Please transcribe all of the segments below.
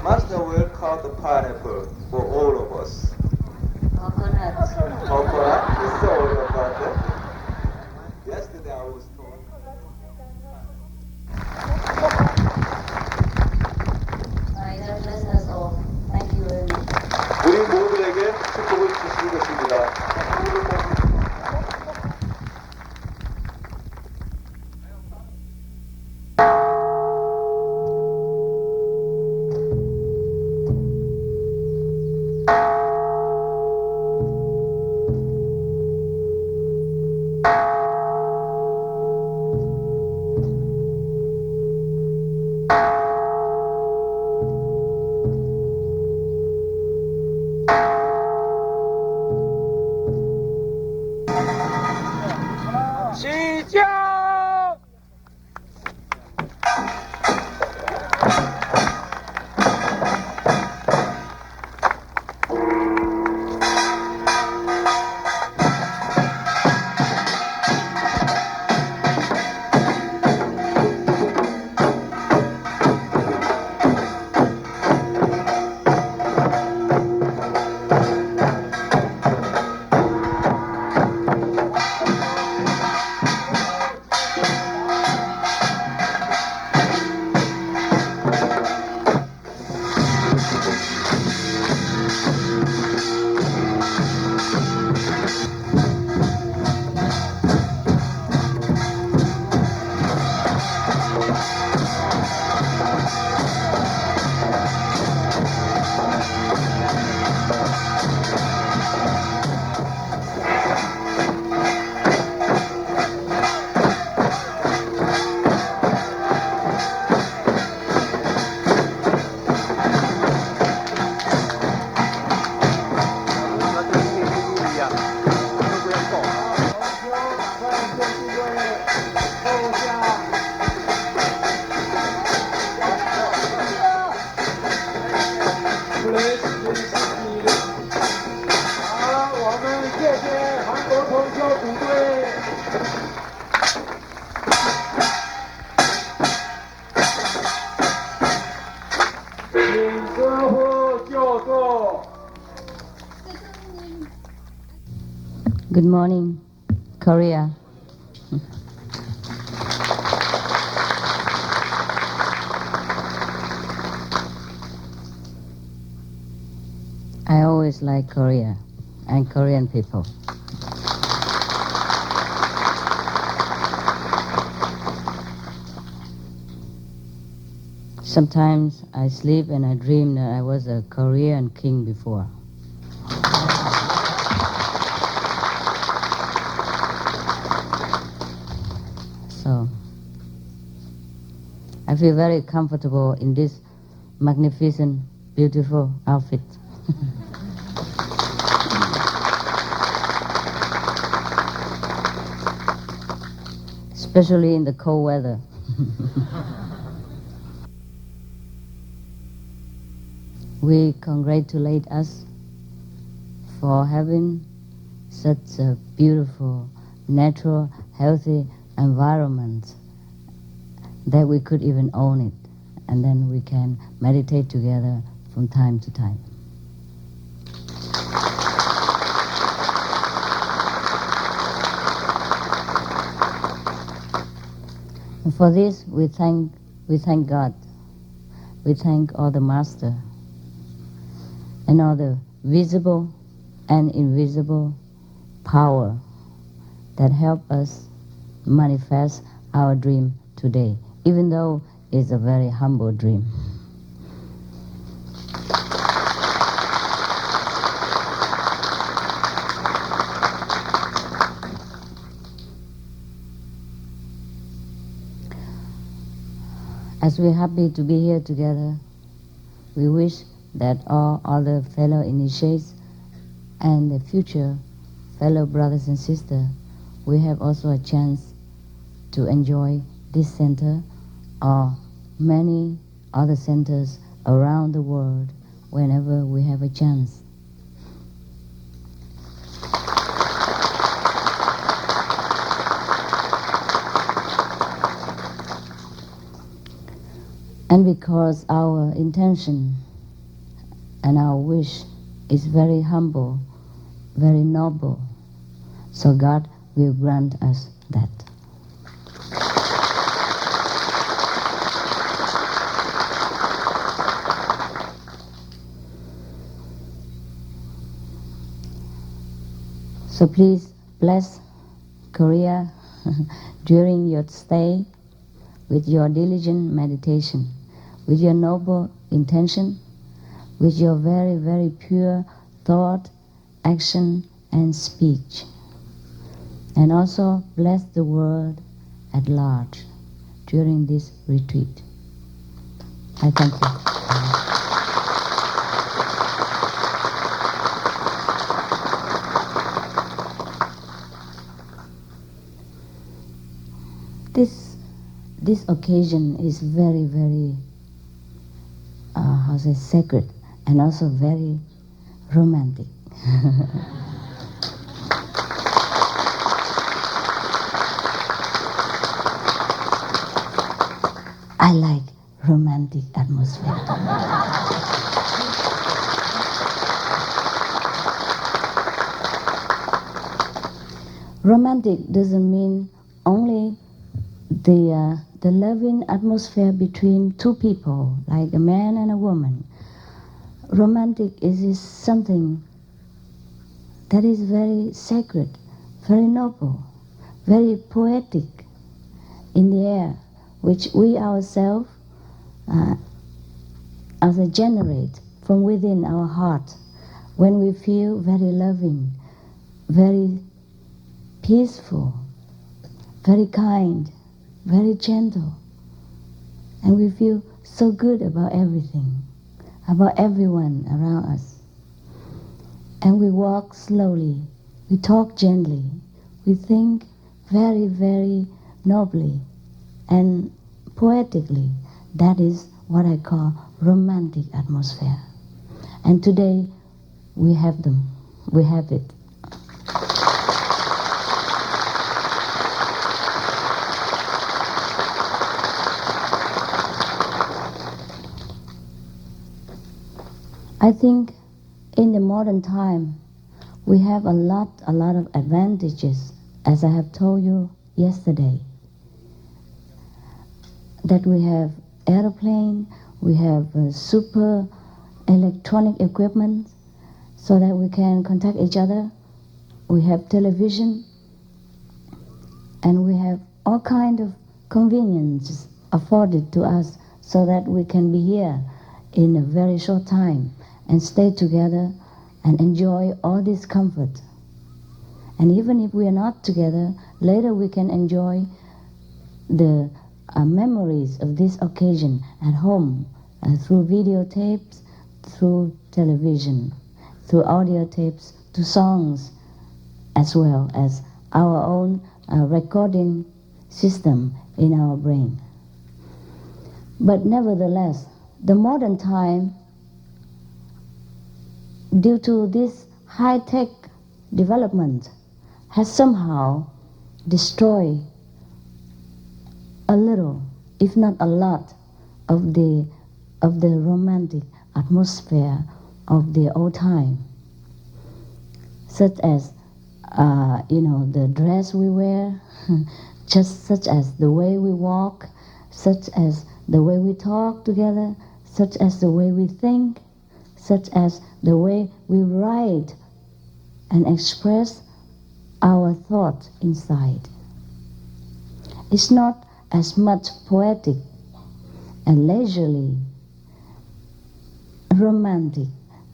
Master will cut the pineapple for all of us. Coconut. Coconut is all about that. Yesterday I was told. God bless us all. Thank you very much. 우리 모두에게 축복을 주시는 것입니다. 시작! Good morning, Korea. I always like Korea and Korean people. Sometimes I sleep and I dream that I was a Korean king before. So I feel very comfortable in this magnificent, beautiful outfit. Especially in the cold weather. We congratulate us for having such a beautiful, natural, healthy environment that we could even own it, and then we can meditate together from time to time. And for this, we thank God. We thank all the Master and all the visible and invisible power that help us manifest our dream today, even though it's a very humble dream. As we're happy to be here together, we wish that all other fellow initiates and the future fellow brothers and sisters will have also a chance to enjoy this center or many other centers around the world whenever we have a chance. And because our intention and our wish is very humble, very noble. So God will grant us that. So please bless Korea during your stay with your diligent meditation, with your noble intention, with your very, very pure thought, action, and speech. And also bless the world at large during this retreat. I thank you. This occasion is very, very, sacred and also very romantic. I like romantic atmosphere. Romantic doesn't mean only the loving atmosphere between two people, like a man and a woman. Romantic is something that is very sacred, very noble, very poetic in the air, which we ourselves generate from within our heart when we feel very loving, very peaceful, very kind, very gentle, and we feel so good about everything, about everyone around us. And we walk slowly, we talk gently, we think very, very nobly and poetically. That is what I call romantic atmosphere. And today we have them, we have it. I think in the modern time, we have a lot of advantages, as I have told you yesterday. That we have airplane, we have super electronic equipment, so that we can contact each other. We have television, and we have all kind of conveniences afforded to us, so that we can be here in a very short time and stay together and enjoy all this comfort. And even if we are not together, later we can enjoy the memories of this occasion at home through videotapes, through television, through audio tapes, to songs, as well as our own recording system in our brain. But nevertheless, the modern time, due to this high-tech development, has somehow destroyed a little, if not a lot, of the romantic atmosphere of the old time, such as the dress we wear, just such as the way we walk, such as the way we talk together, such as the way we think, such as the way we write and express our thoughts inside. It's not as much poetic and leisurely, romantic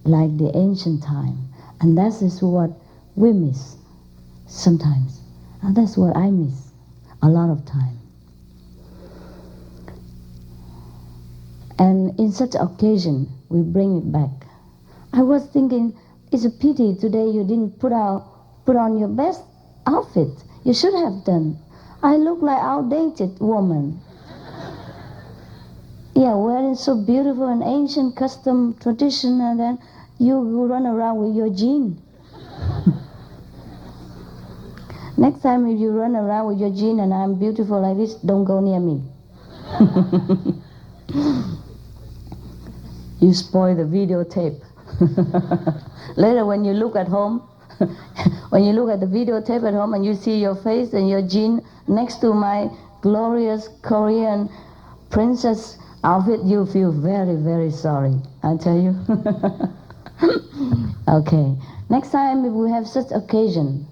like the ancient time. And that is what we miss sometimes. And that's what I miss a lot of time. And in such occasion, we bring it back. I was thinking, it's a pity today you didn't put on your best outfit. You should have done. I look like outdated woman. Yeah, wearing so beautiful and ancient custom tradition, and then you run around with your jean. Next time if you run around with your jean and I'm beautiful like this, don't go near me. You spoil the videotape. Later when you look at home, when you look at the videotape at home and you see your face and your jean next to my glorious Korean princess outfit, you feel very, very sorry, I tell you. Okay, next time if we have such occasion,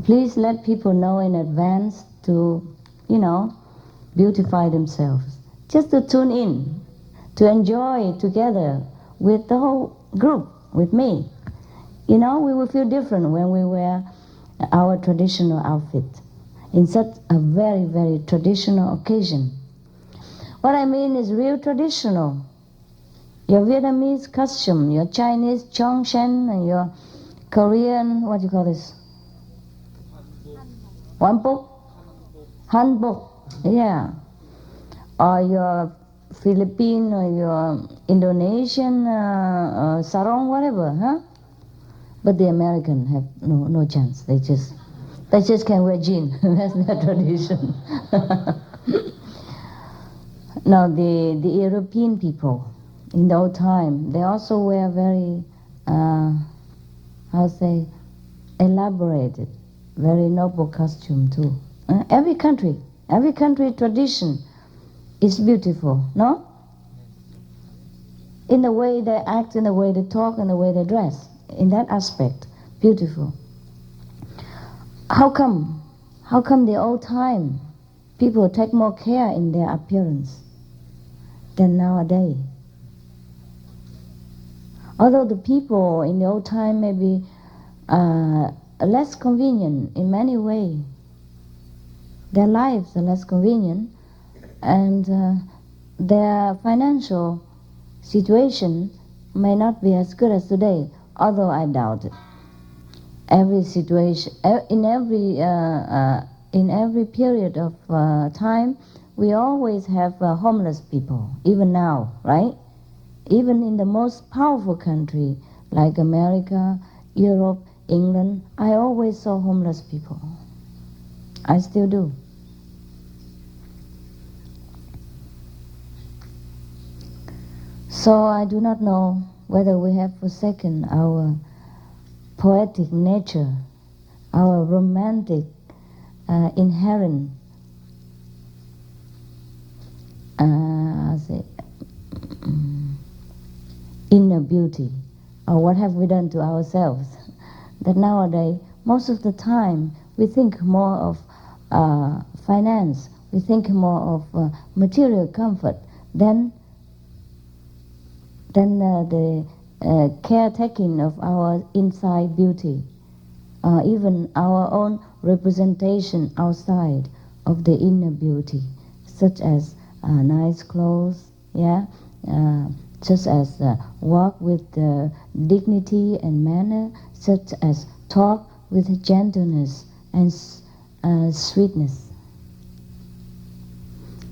please let people know in advance to, beautify themselves. Just to tune in, to enjoy together with the whole group, with me. We will feel different when we wear our traditional outfit in such a very, very traditional occasion. What I mean is real traditional. Your Vietnamese costume, your Chinese Chongshen, and your Korean, what do you call this? Hanbok? Hanbok, yeah. Or your Philippine or your Indonesian sarong, whatever, huh? But the American have no chance. They just can wear jeans. That's their tradition. Now the European people in the old time, they also wear very elaborated, very noble costume too. Every country tradition is beautiful, no? In the way they act, in the way they talk, in the way they dress. In that aspect, beautiful. How come the old time people take more care in their appearance than nowadays? Although the people in the old time may be less convenient in many ways, their lives are less convenient, and their financial situation may not be as good as today, although I doubt it. Every situation, in every period of time, we always have homeless people, even now, right? Even in the most powerful country like America, Europe, England, I always saw homeless people. I still do. So I do not know whether we have forsaken our poetic nature, our romantic, inherent, inner beauty, or what have we done to ourselves that nowadays, most of the time, we think more of finance, we think more of material comfort than the caretaking of our inside beauty, even our own representation outside of the inner beauty, such as nice clothes, such as walk with dignity and manner, such as talk with gentleness and sweetness.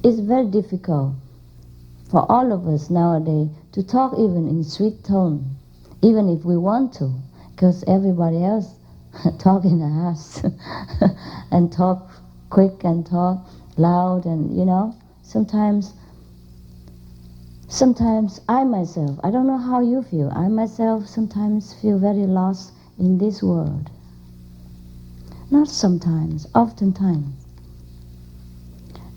It's very difficult for all of us nowadays to talk even in sweet tone, even if we want to, because everybody else talk in a house and talk quick and talk loud, and sometimes I myself, I don't know how you feel, I myself sometimes feel very lost in this world. Not sometimes, oftentimes,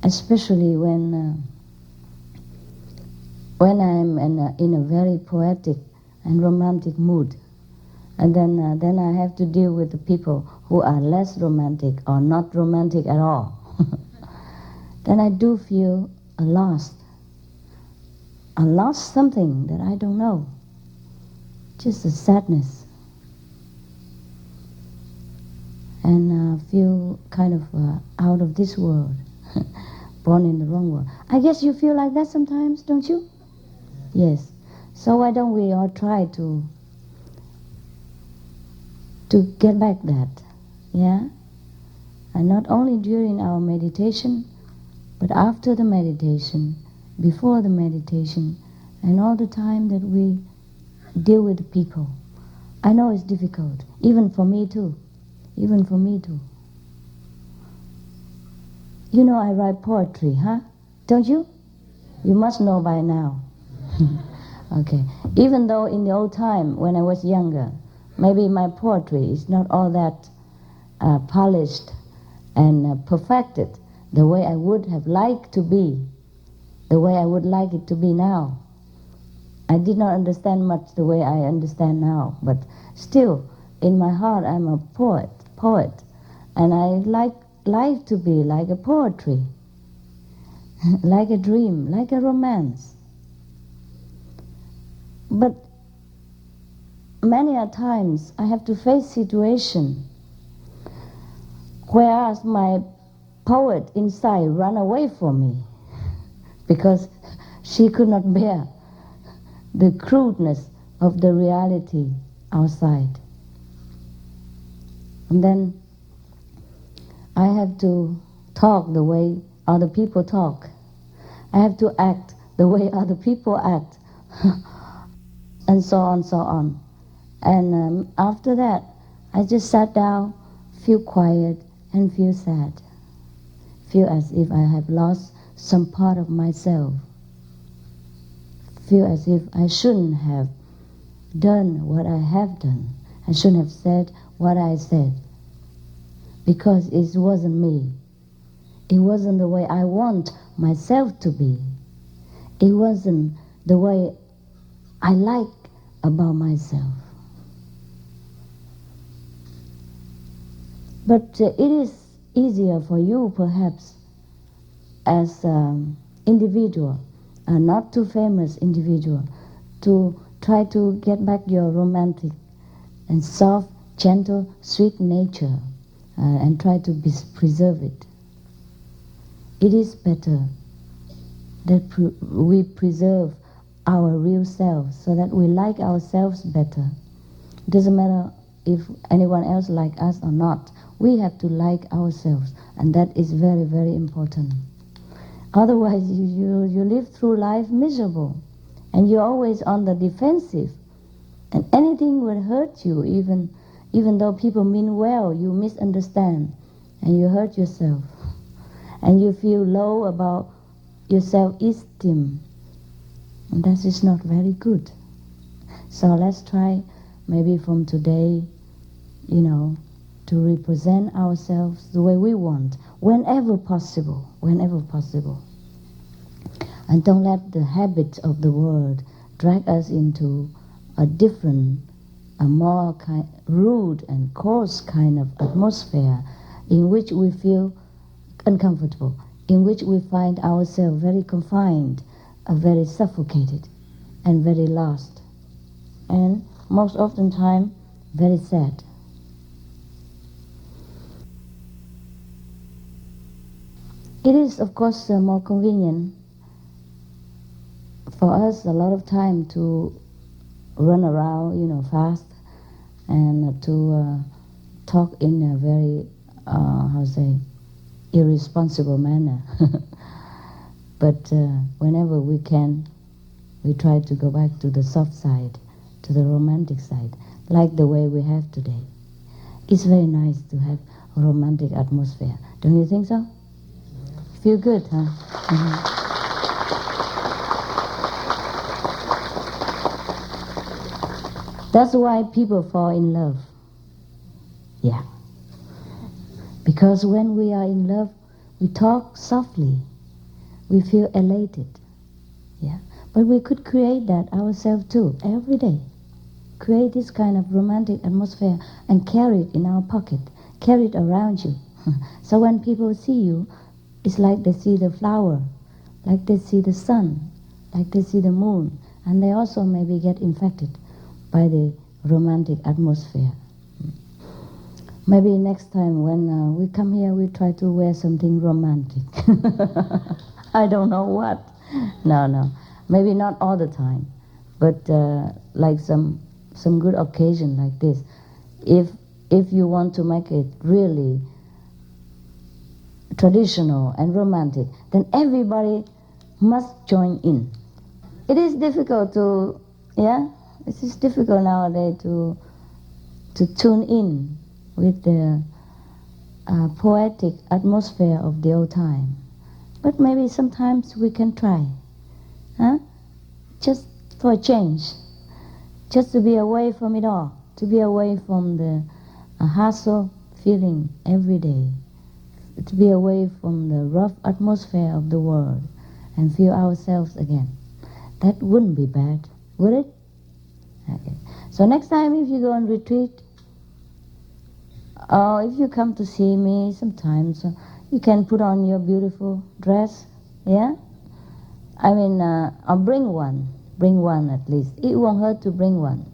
especially when I'm in a very poetic and romantic mood, and then I have to deal with the people who are less romantic or not romantic at all. Then I do feel lost. I lost something that I don't know. Just a sadness. And feel kind of out of this world, born in the wrong world. I guess you feel like that sometimes, don't you? Yes. So why don't we all try to get back that, yeah? And not only during our meditation, but after the meditation, before the meditation, and all the time that we deal with the people. I know it's difficult, even for me too. Even for me too. You know I write poetry, huh? Don't you? You must know by now. Okay. Even though in the old time, when I was younger, maybe my poetry is not all that polished and perfected the way I would have liked to be, the way I would like it to be now. I did not understand much the way I understand now, but still, in my heart, I'm a poet, and I like life to be like a poetry, like a dream, like a romance. But many a times I have to face situation whereas my poet inside run away from me because she could not bear the crudeness of the reality outside. And then I have to talk the way other people talk. I have to act the way other people act. And so on, so on. And after that, I just sat down, feel quiet, and feel sad. Feel as if I have lost some part of myself. Feel as if I shouldn't have done what I have done. I shouldn't have said what I said. Because it wasn't me. It wasn't the way I want myself to be. It wasn't the way I like about myself. But it is easier for you, perhaps, as an individual, a not too famous individual, to try to get back your romantic and soft, gentle, sweet nature and try to preserve it. It is better that we preserve our real selves so that we like ourselves better. It doesn't matter if anyone else like us or not. We have to like ourselves, and that is very, very important. Otherwise, you live through life miserable, and you're always on the defensive, and anything will hurt you, even though people mean well, you misunderstand, and you hurt yourself, and you feel low about your self-esteem, and that is not very good. So let's try, maybe from today, to represent ourselves the way we want, whenever possible. And don't let the habits of the world drag us into a different, a more rude and coarse kind of atmosphere in which we feel uncomfortable, in which we find ourselves very confined, very suffocated, and very lost, and most often time very sad. It is, of course, more convenient for us a lot of time to run around, fast, and to talk in a very, irresponsible manner. But whenever we can, we try to go back to the soft side, to the romantic side, like the way we have today. It's very nice to have a romantic atmosphere. Don't you think so? Feel good, huh? Mm-hmm. That's why people fall in love. Yeah. Because when we are in love, we talk softly. We feel elated. Yeah. But we could create that ourselves too, every day. Create this kind of romantic atmosphere and carry it in our pocket. Carry it around you. So when people see you, it's like they see the flower, like they see the sun, like they see the moon, and they also maybe get infected by the romantic atmosphere. Maybe next time when we come here, we try to wear something romantic. I don't know what. No. Maybe not all the time, but like some good occasion like this. If you want to make it really traditional and romantic, then everybody must join in. It is difficult to, it is difficult nowadays to tune in with the poetic atmosphere of the old time. But maybe sometimes we can try. Huh? Just for a change, just to be away from it all, to be away from the hustle feeling every day, to be away from the rough atmosphere of the world and feel ourselves again. That wouldn't be bad, would it? Okay. So next time if you go on retreat, or if you come to see me sometimes, you can put on your beautiful dress, yeah? I mean, or bring one at least. It won't hurt to bring one.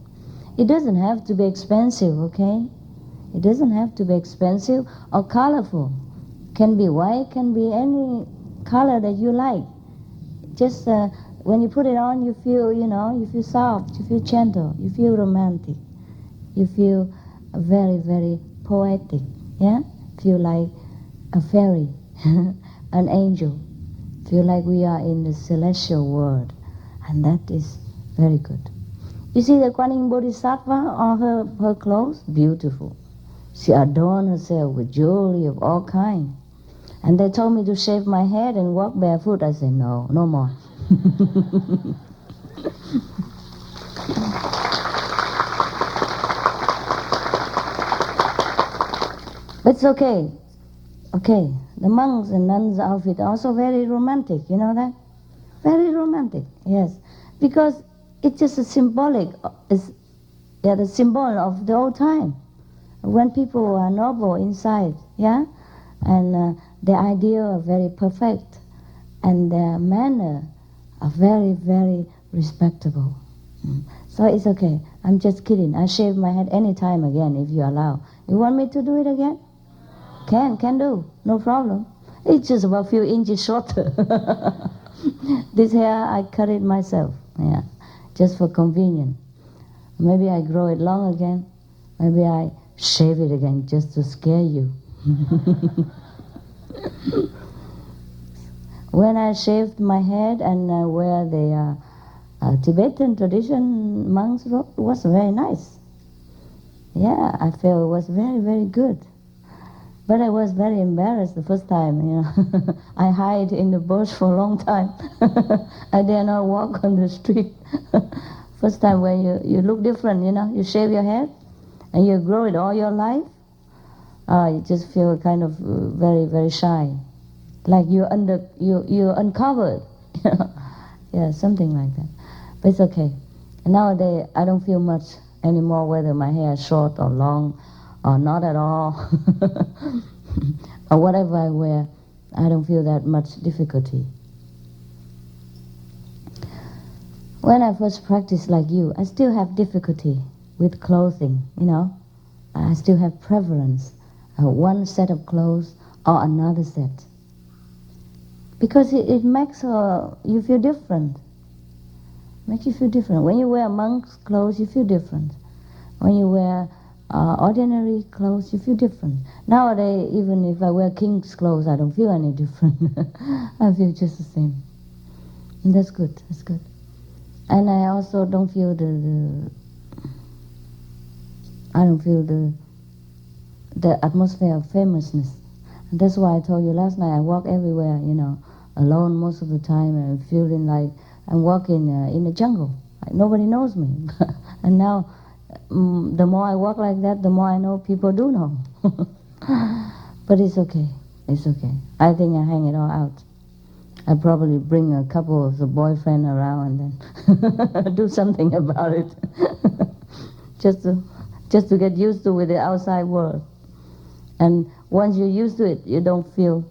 It doesn't have to be expensive, okay? It doesn't have to be expensive or colorful. Can be white, can be any color that you like. Just when you put it on, you feel, you feel soft, you feel gentle, you feel romantic, you feel very, very poetic, yeah? Feel like a fairy, an angel. Feel like we are in the celestial world, and that is very good. You see the Kuan Yin Bodhisattva on her clothes? Beautiful. She adorned herself with jewelry of all kinds. And they told me to shave my head and walk barefoot. I said, no, no more. But it's okay. Okay. The monks and nuns' outfit are also very romantic, you know that? Very romantic, yes. Because it's just a symbolic, the symbol of the old time. When people were noble inside, yeah? And their ideal are very perfect. And their manner are very, very respectable. So it's okay. I'm just kidding. I shave my head any time again if you allow. You want me to do it again? Can do. No problem. It's just about a few inches shorter. This hair, I cut it myself. Yeah, just for convenience. Maybe I grow it long again. Maybe I shave it again just to scare you. When I shaved my head and wear the Tibetan tradition monks robe, it was very nice. Yeah, I felt it was very, very good. But I was very embarrassed the first time, I hide in the bush for a long time. I dare not walk on the street. First time when you look different, you shave your head and you grow it all your life, you just feel kind of very, very shy. Like you're uncovered. Yeah, something like that. But it's okay. And nowadays, I don't feel much anymore whether my hair is short or long or not at all. Or whatever I wear, I don't feel that much difficulty. When I first practiced like you, I still have difficulty with clothing, I still have preference, one set of clothes or another set. Because it makes you feel different. Makes you feel different. When you wear monk's clothes, you feel different. When you wear ordinary clothes, you feel different. Nowadays, even if I wear king's clothes, I don't feel any different. I feel just the same. And that's good. That's good. And I also don't feel the atmosphere of famousness. And that's why I told you last night I walk everywhere, alone most of the time and feeling like I'm walking in the jungle. Like nobody knows me. And now, the more I walk like that, the more I know people do know. But it's okay. It's okay. I think I hang it all out. I probably bring a couple of the boyfriend around and then do something about it. just to get used to with the outside world. And once you're used to it, you don't feel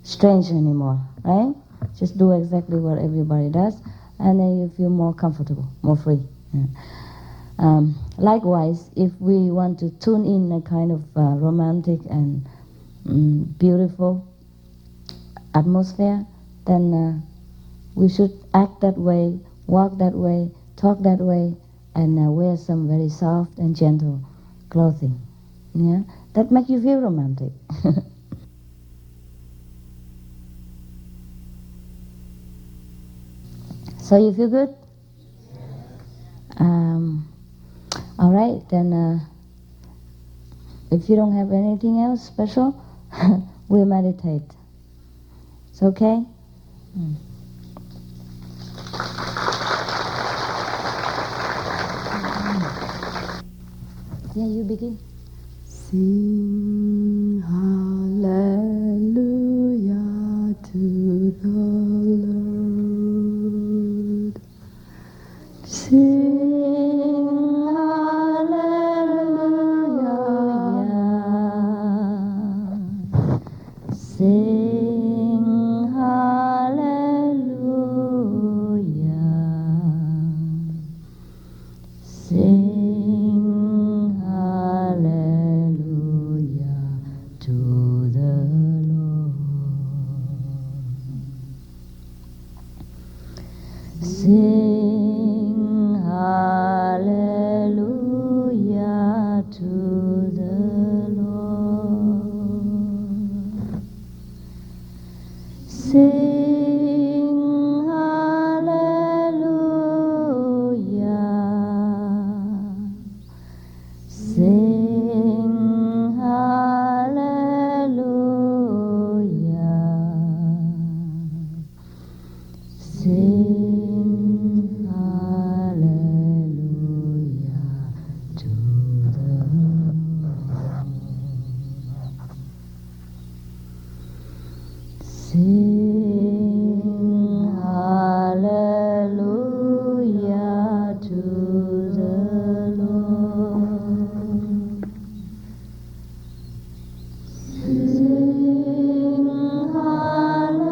strange anymore, right? Just do exactly what everybody does, and then you feel more comfortable, more free. Yeah. Likewise, if we want to tune in a kind of romantic and beautiful atmosphere, then we should act that way, walk that way, talk that way, and wear some very soft and gentle clothing. Yeah, that makes you feel romantic. So you feel good? All right, then if you don't have anything else special, we'll meditate. It's okay? Yeah, you begin. Sing hallelujah to the Lord. Sing hallelujah. Sing hallelujah. Sing hallelujah to the Lord. Sing hallelujah to the Lord. Sing hallelujah. Sing hallelujah. Sing hallelujah to the Lord. Sing hallelujah to the Lord. Sing hallelujah.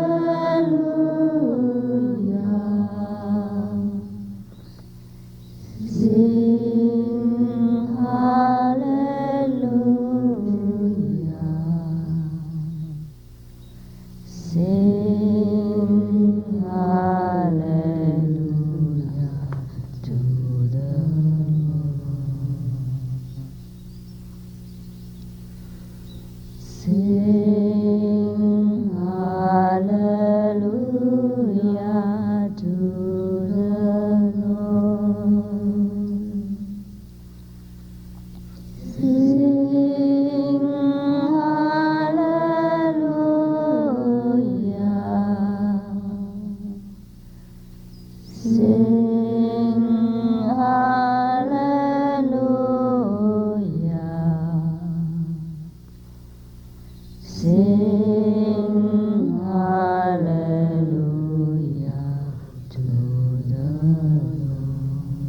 Sing hallelujah. Sing hallelujah to the Lord. Sing hallelujah to the Lord. Sing hallelujah. Sing hallelujah. Sing hallelujah to the Lord.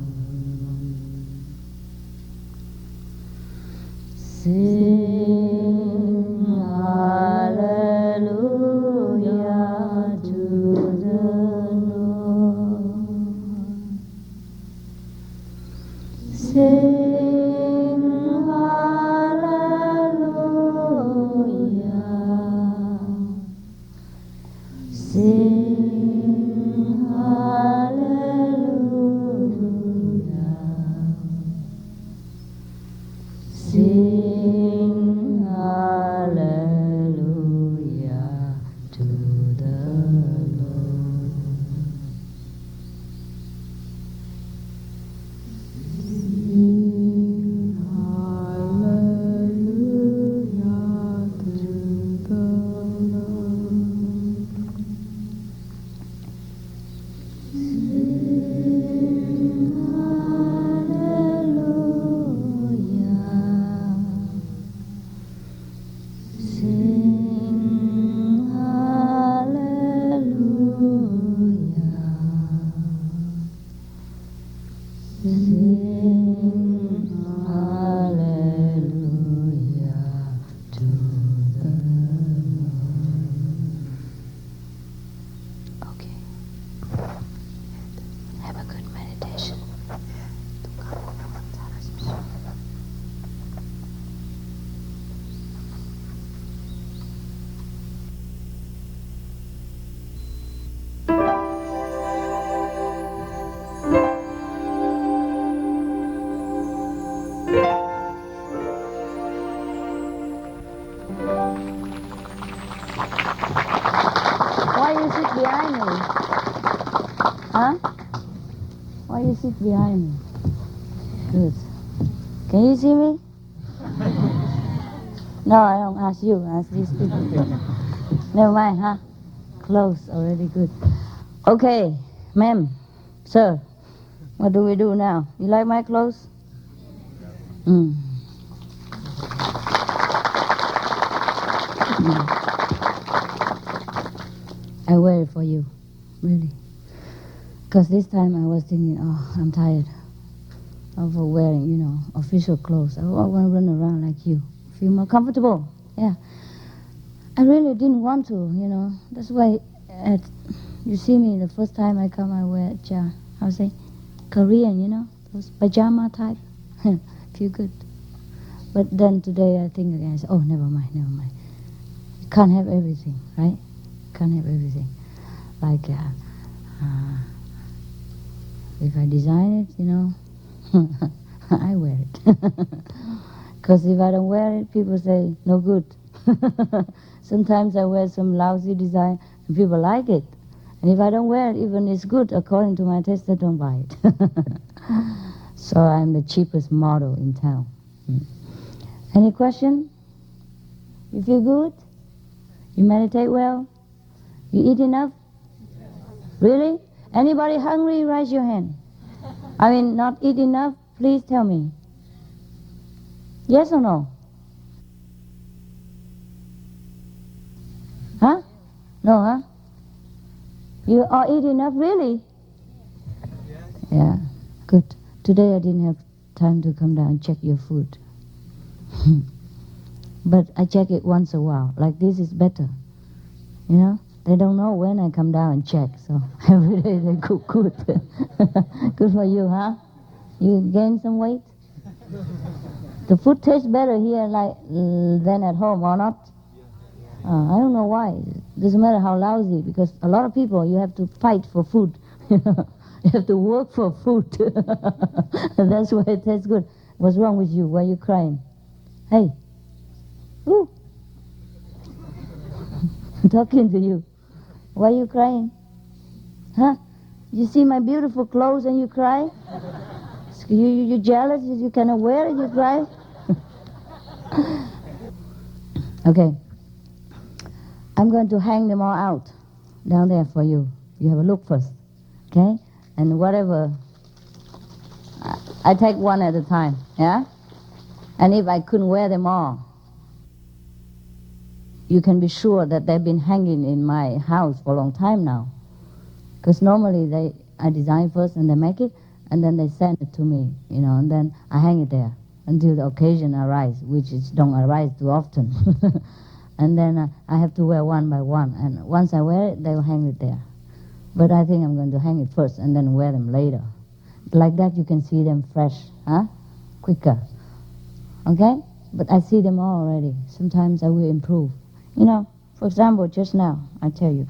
Sing hallelujah to the Lord. Sing hallelujah. Sing hallelujah. Sing hallelujah to the Lord. Sing hallelujah to the Lord. Sing hallelujah. Sing hallelujah. Sing hallelujah to the Lord. Okay. Have a good meditation. Why you sit behind me? Huh? Why you sit behind me? Good. Can you see me? No, I don't ask you. I ask these people. Never mind, huh? Close already. Good. Okay, ma'am, sir. What do we do now? You like my clothes? I wear it for you, really. Because this time I was thinking, oh, I'm tired of wearing, official clothes. I want to run around like you, feel more comfortable. Yeah. I really didn't want to. That's why you see me the first time I come, I wear, how to say, Korean, those pajama type. Feel good. But then today I think again, I say, oh, never mind. You can't have everything, right? Can't have everything. Like, if I design it, I wear it. Because if I don't wear it, people say, no good. Sometimes I wear some lousy design and people like it. And if I don't wear it, even it's good, according to my taste, they don't buy it. So I'm the cheapest model in town. Any question? You feel good? You meditate well? You eat enough? Really? Anybody hungry, raise your hand. I mean, not eat enough? Please tell me. Yes or no? Huh? No, huh? You all eat enough, really? Yeah, good. Today I didn't have time to come down and check your food. But I check it once a while. Like this is better. They don't know when I come down and check, so every day they cook good. Good for you, huh? You gain some weight? The food tastes better here than at home, or not? I don't know why. It doesn't matter how lousy, because a lot of people, you have to fight for food. You have to work for food. And that's why it tastes good. What's wrong with you? Why are you crying? Hey. Ooh. I'm talking to you. Why are you crying? Huh? You see my beautiful clothes and you cry? You jealous? You cannot wear it, you cry? Okay. I'm going to hang them all out down there for you. You have a look first. Okay? And whatever, I take one at a time. Yeah? And if I couldn't wear them all, you can be sure that they've been hanging in my house for a long time now. Because normally I design first and they make it, and then they send it to me, and then I hang it there until the occasion arises, which is don't arise too often. And then I have to wear one by one, and once I wear it, they'll hang it there. But I think I'm going to hang it first and then wear them later. Like that you can see them fresh, huh? Quicker. Okay? But I see them all already. Sometimes I will improve. For example, just now, I tell you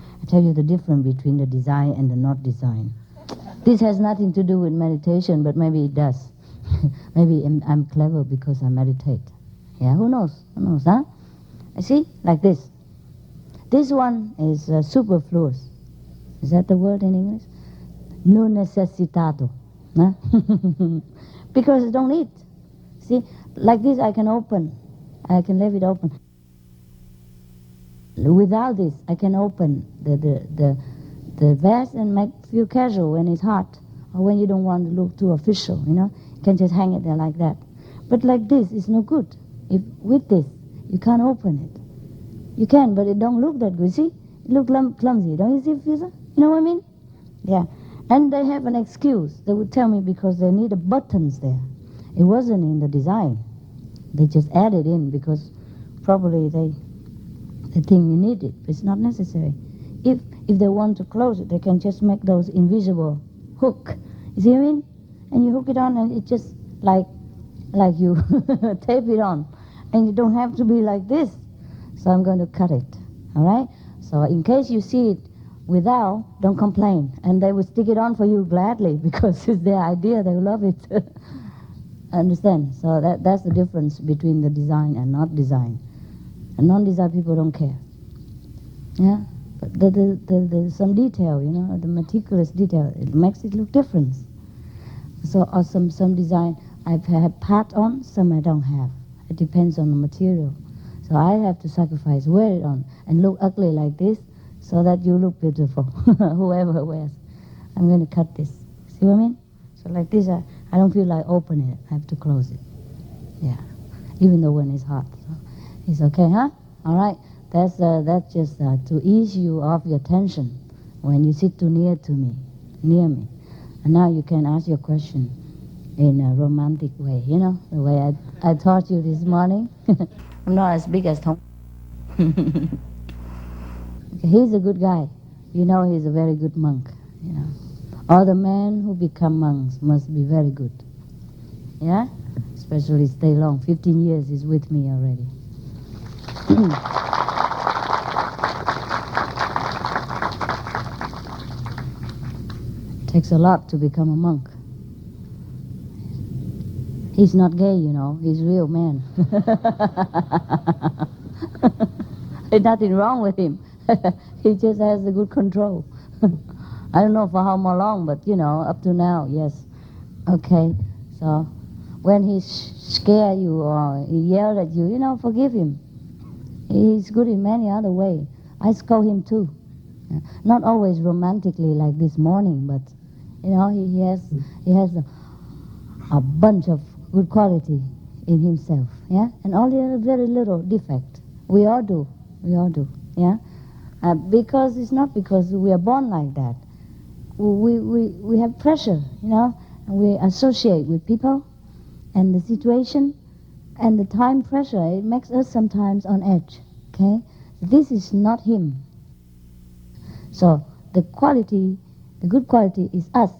the difference between the design and the not design. This has nothing to do with meditation, but maybe it does. Maybe I'm clever because I meditate. Yeah, who knows? Who knows, huh? I see, like this. This one is superfluous. Is that the word in English? No necessitado. Huh? Because I don't eat. See, like this I can open. I can leave it open. Without this, I can open the vest and make feel casual when it's hot, or when you don't want to look too official, You can just hang it there like that. But like this, it's no good. If with this, you can't open it. You can, but it don't look that good. See, it look clumsy. Don't you see, Fuser? You know what I mean? Yeah. And they have an excuse. They would tell me because they need buttons there. It wasn't in the design. They just added in because probably they think you need it. It's not necessary. If they want to close it, they can just make those invisible hook. You see what I mean? And you hook it on, and it just like you tape it on, and you don't have to be like this. So I'm going to cut it. All right. So in case you see it without, don't complain, and they will stick it on for you gladly because it's their idea. They love it. Understand? So that's the difference between the design and not design. And non-design people don't care. Yeah? But the some detail, the meticulous detail, it makes it look different. So or some design I've had part on, some I don't have. It depends on the material. So I have to sacrifice, wear it on, and look ugly like this, so that you look beautiful, whoever wears. I'm going to cut this. See what I mean? So like this, I don't feel like opening it. I have to close it. Yeah. Even though when it's hot. So it's okay, huh? All right. That's just to ease you off your tension when you sit too near to me, near me. And now you can ask your question in a romantic way, you know, the way I taught you this morning. I'm not as big as Tom. He's a good guy. You know, he's a very good monk, you know. All the men who become monks must be very good. Yeah? Especially stay long. 15 years he's with me already. Takes a lot to become a monk. He's not gay, you know. He's a real man. There's nothing wrong with him. He just has a good control. I don't know for how long, but, you know, up to now, yes. Okay, so when he scare you or he yell at you, you know, forgive him. He's good in many other ways. I scold him too. Not always romantically like this morning, but, you know, he has a bunch of good quality in himself, yeah? And only a very little defect. We all do, yeah? Because it's not because we are born like that. We have pressure, you know, and we associate with people and the situation and the time pressure. It makes us sometimes on edge, okay? This is not him. So the good quality is us,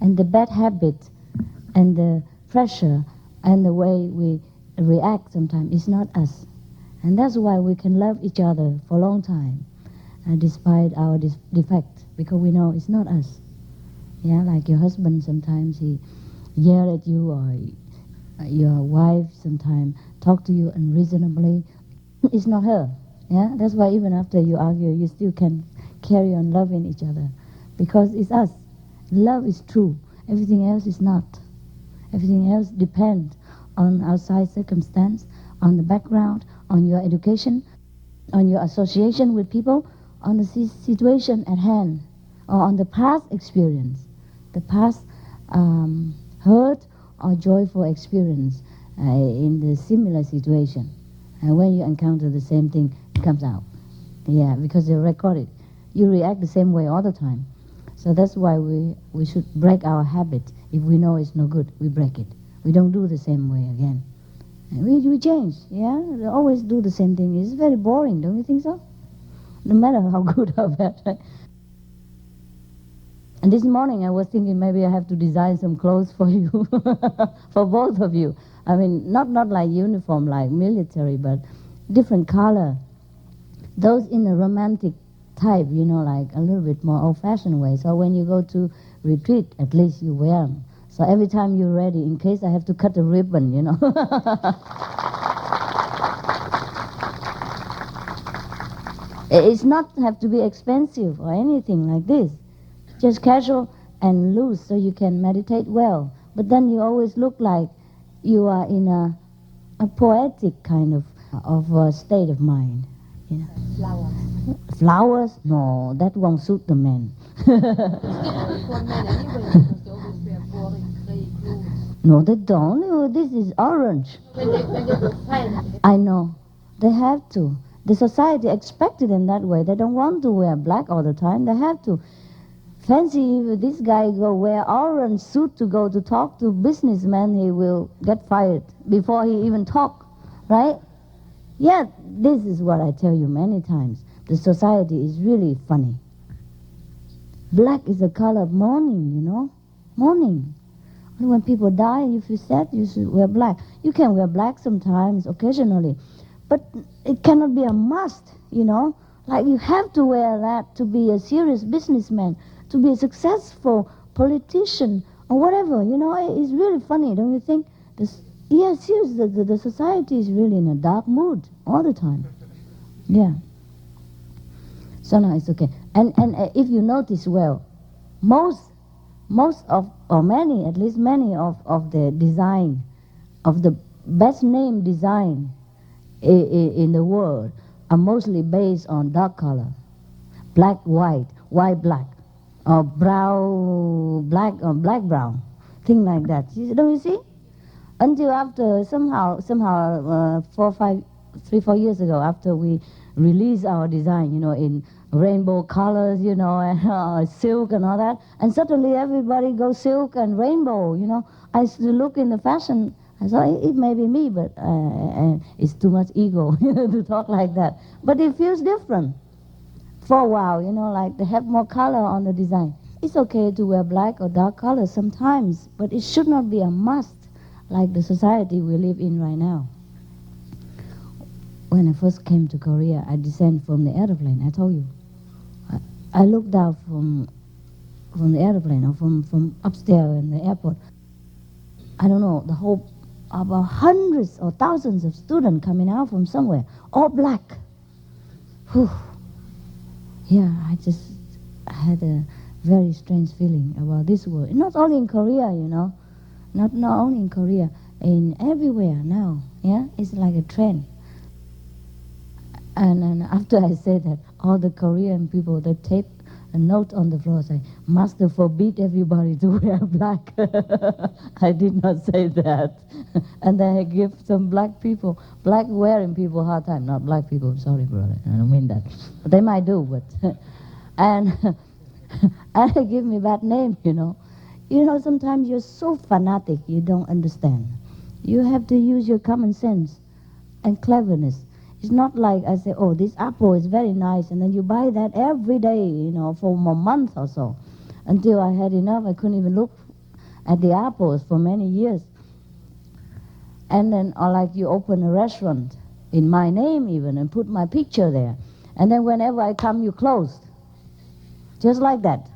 and the bad habit and the pressure and the way we react sometimes is not us. And that's why we can love each other for a long time, despite our defect, because we know it's not us. Yeah, like your husband sometimes he yell at you, or your wife sometimes talk to you unreasonably. It's not her. Yeah, that's why even after you argue, you still can carry on loving each other, because it's us. Love is true. Everything else is not. Everything else depends on outside circumstance, on the background, on your education, on your association with people, on the situation at hand, or on the past experience, the past hurt or joyful experience in the similar situation. And when you encounter the same thing, it comes out. Yeah, because they record it. You react the same way all the time. So that's why we should break our habit. If we know it's no good, we break it. We don't do the same way again. And we change, yeah? We always do the same thing. It's very boring, don't you think so? No matter how good or bad, right? And this morning I was thinking maybe I have to design some clothes for you, for both of you. I mean, not like uniform, like military, but different color. Those in a romantic type, you know, like a little bit more old-fashioned way. So when you go to retreat, at least you wear them. So every time you're ready, in case I have to cut a ribbon, you know. It's not have to be expensive or anything like this. Just casual and loose so you can meditate well. But then you always look like you are in a poetic kind of state of mind. You know. Flowers. Flowers? No, that won't suit the men. It's different for men anyway because they always wear boring grey clothes. No, they don't. Oh, this is orange. When they go silent. I know. They have to. The society expected them that way. They don't want to wear black all the time. They have to. Fancy if this guy go wear orange suit to go to talk to businessmen, he will get fired before he even talk, right? Yeah, this is what I tell you many times. The society is really funny. Black is the color of mourning, you know? Mourning. When people die, if you're sad, you should wear black. You can wear black sometimes, occasionally. But it cannot be a must, you know? Like you have to wear that to be a serious businessman, to be a successful politician, or whatever, you know? It's really funny, don't you think? Yeah, seriously, the society is really in a dark mood all the time. Yeah. So now it's okay. And if you notice well, most of, or many, at least many of the design, of the best name design in the world are mostly based on dark color. Black, white, white, black, or brown, black, or black, brown. Thing like that. Don't you see? Until after somehow 3-4 years ago, after we release our design, in rainbow colors, and silk and all that. And suddenly everybody goes silk and rainbow. I used to look in the fashion. I thought it may be me, but it's too much ego to talk like that. But it feels different for a while, like they have more color on the design. It's okay to wear black or dark colors sometimes, but it should not be a must like the society we live in right now. When I first came to Korea, I descended from the airplane, I told you. I looked down from the airplane or from upstairs in the airport. I don't know, the whole, about hundreds or thousands of students coming out from somewhere, all black. Whew. Yeah, I just had a very strange feeling about this world. Not only in Korea, not only in Korea, in everywhere now. Yeah, it's like a trend. And after I said that, all the Korean people, they take a note on the floor, say, "Master forbid everybody to wear black." I did not say that. And then I give some black wearing people hard time. Not black people, sorry brother, I don't mean that. They might do, but... and they give me bad name, sometimes you're so fanatic, you don't understand. You have to use your common sense and cleverness. It's not like I say, oh, this apple is very nice, and then you buy that every day, for a month or so. Until I had enough, I couldn't even look at the apples for many years. And then, or like you open a restaurant in my name even, and put my picture there. And then whenever I come, you close. Just like that.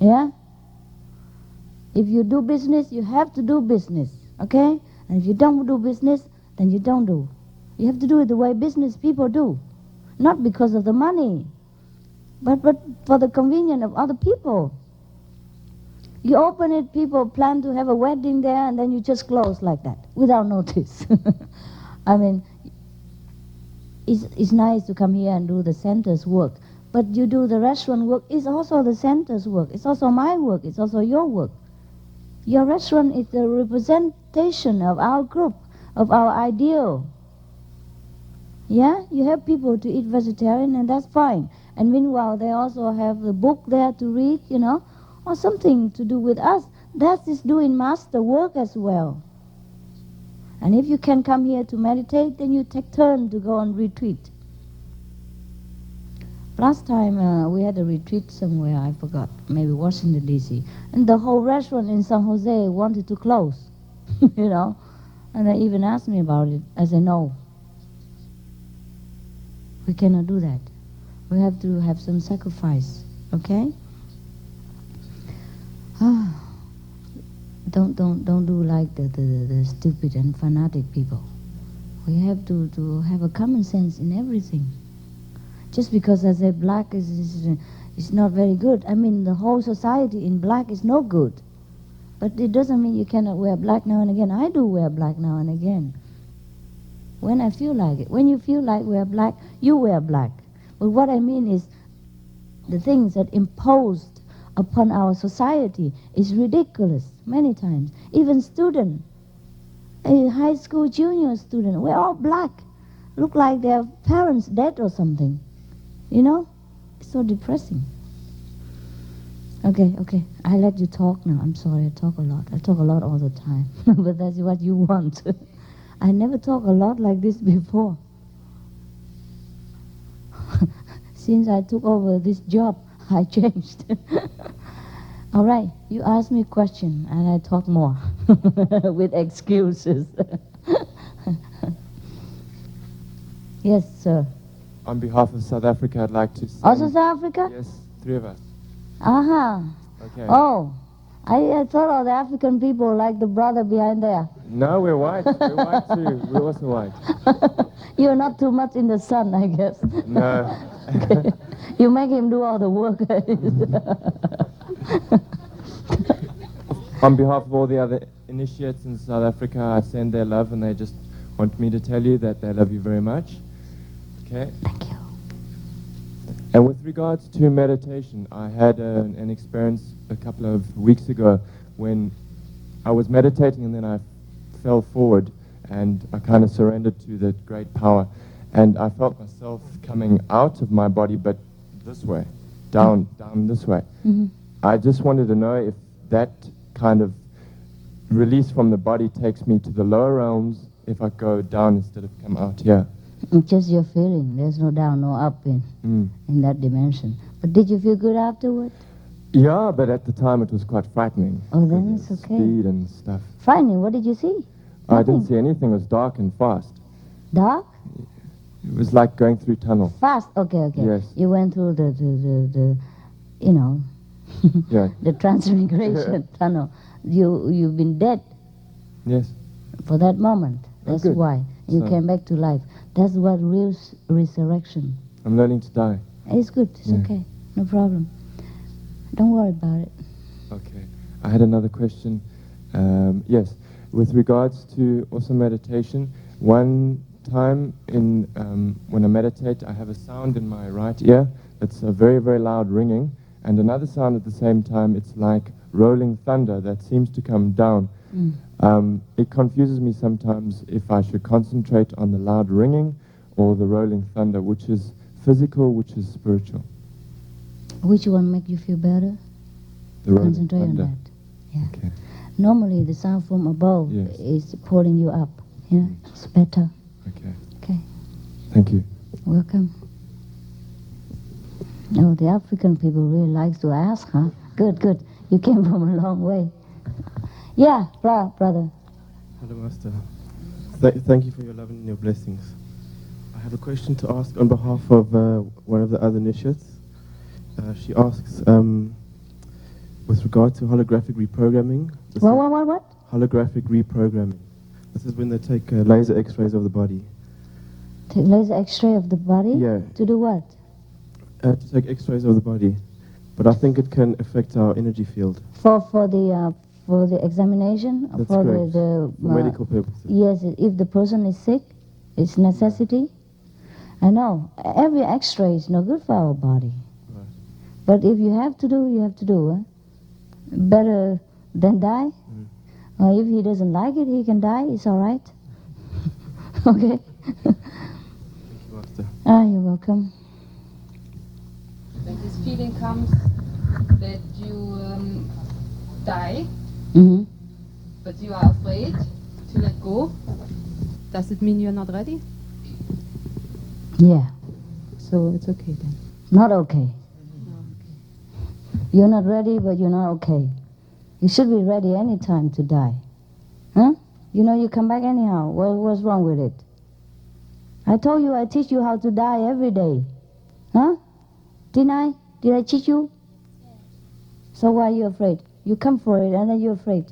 Yeah? If you do business, you have to do business, okay? And if you don't do business, then you don't do. You have to do it the way business people do. Not because of the money, but for the convenience of other people. You open it, people plan to have a wedding there, and then you just close like that, without notice. I mean, it's nice to come here and do the center's work, but you do the restaurant work, it's also the center's work, it's also my work, it's also your work. Your restaurant is the representation of our group, of our ideal. Yeah, you have people to eat vegetarian, and that's fine. And meanwhile, they also have a book there to read, or something to do with us. That is doing master work as well. And if you can come here to meditate, then you take turn to go on retreat. Last time we had a retreat somewhere, I forgot, maybe Washington, D.C. And the whole restaurant in San Jose wanted to close, And they even asked me about it. I said, no. We cannot do that. We have to have some sacrifice, okay? Don't do like the stupid and fanatic people. We have to have a common sense in everything. Just because I say black is not very good. I mean, the whole society in black is no good. But it doesn't mean you cannot wear black now and again. I do wear black now and again. When I feel like it. When you feel like wear black, you wear black. But what I mean is the things that imposed upon our society is ridiculous many times. Even students, a high school junior student, we're all black. Look like their parents dead or something. It's so depressing. Okay, I let you talk now. I'm sorry, I talk a lot. I talk a lot all the time. But that's what you want. I never talk a lot like this before. Since I took over this job, I changed. All right, you ask me a question and I talk more with excuses. Yes, sir. On behalf of South Africa, I'd like to send... Also South Africa? Yes, 3 of us. Uh-huh. Okay. Oh, I thought all the African people like the brother behind there. No, we're white. We're white too. We're also white. You're not too much in the sun, I guess. No. Okay. You make him do all the work. On behalf of all the other initiates in South Africa, I send their love, and they just want me to tell you that they love you very much. Okay? Thank you. And with regards to meditation, I had an experience a couple of weeks ago when I was meditating and then I fell forward and I kind of surrendered to the great power. and I felt myself coming out of my body, but this way, down this way. Mhm. I just wanted to know if that kind of release from the body takes me to the lower realms if I go down instead of come out here. It's just your feeling. There's no down, no up in that dimension. But did you feel good afterward? Yeah, but at the time it was quite frightening. Oh, then because it's of okay. Speed and stuff. Frightening. What did you see? I didn't Nothing. see anything. It was dark and fast. Dark? It was like going through tunnel. Fast? Okay. Yes. You went through the you know, Yeah. the transmigration tunnel. You've been dead Yes. for that moment. Oh, That's good. why you So- came back to life. That's what real resurrection. I'm learning to die. It's good. It's Yeah. okay. No problem. Don't worry about it. Okay. I had another question. Yes. With regards to also meditation, one time in when I meditate, I have a sound in my right ear that's a very, very loud ringing, and another sound at the same time. It's like rolling thunder that seems to come down. It confuses me sometimes if I should concentrate on the loud ringing or the rolling thunder, which is physical, which is spiritual. Which one make you feel better? The rolling Concentrate on thunder. that. Yeah. Okay. Normally, the sound from above Yes. is pulling you up. Yeah, it's better. Okay. Okay, Thank you. welcome. Oh, the African people really like to ask, huh? Good. You came from a long way. Yeah, brother. Hello, Master. Thank you for your love and your blessings. I have a question to ask on behalf of one of the other initiates. She asks, with regard to holographic reprogramming. What? Holographic reprogramming. This is when they take laser X-rays of the body. Take laser X-ray of the body. Yeah. To do what? To take X-rays of the body, but I think it can affect our energy field. For the examination. That's for correct. the For medical purposes. Yes, if the person is sick, it's necessity. I know every X-ray is no good for our body. Right. But if you have to do, you have to do. Better than die. If he doesn't like it, he can die. It's all right. Okay. Thank you, Master. You're welcome. When this feeling comes that you die, Hmm. but you are afraid to let go, does it mean you're not ready? Yeah. So it's okay then. Not okay. You're not ready, but you're not okay. You should be ready any time to die. Huh? You know you come back anyhow. What's wrong with it? I told you I teach you how to die every day. Huh? Didn't I? Did I teach you? So why are you afraid? You come for it and then you're afraid.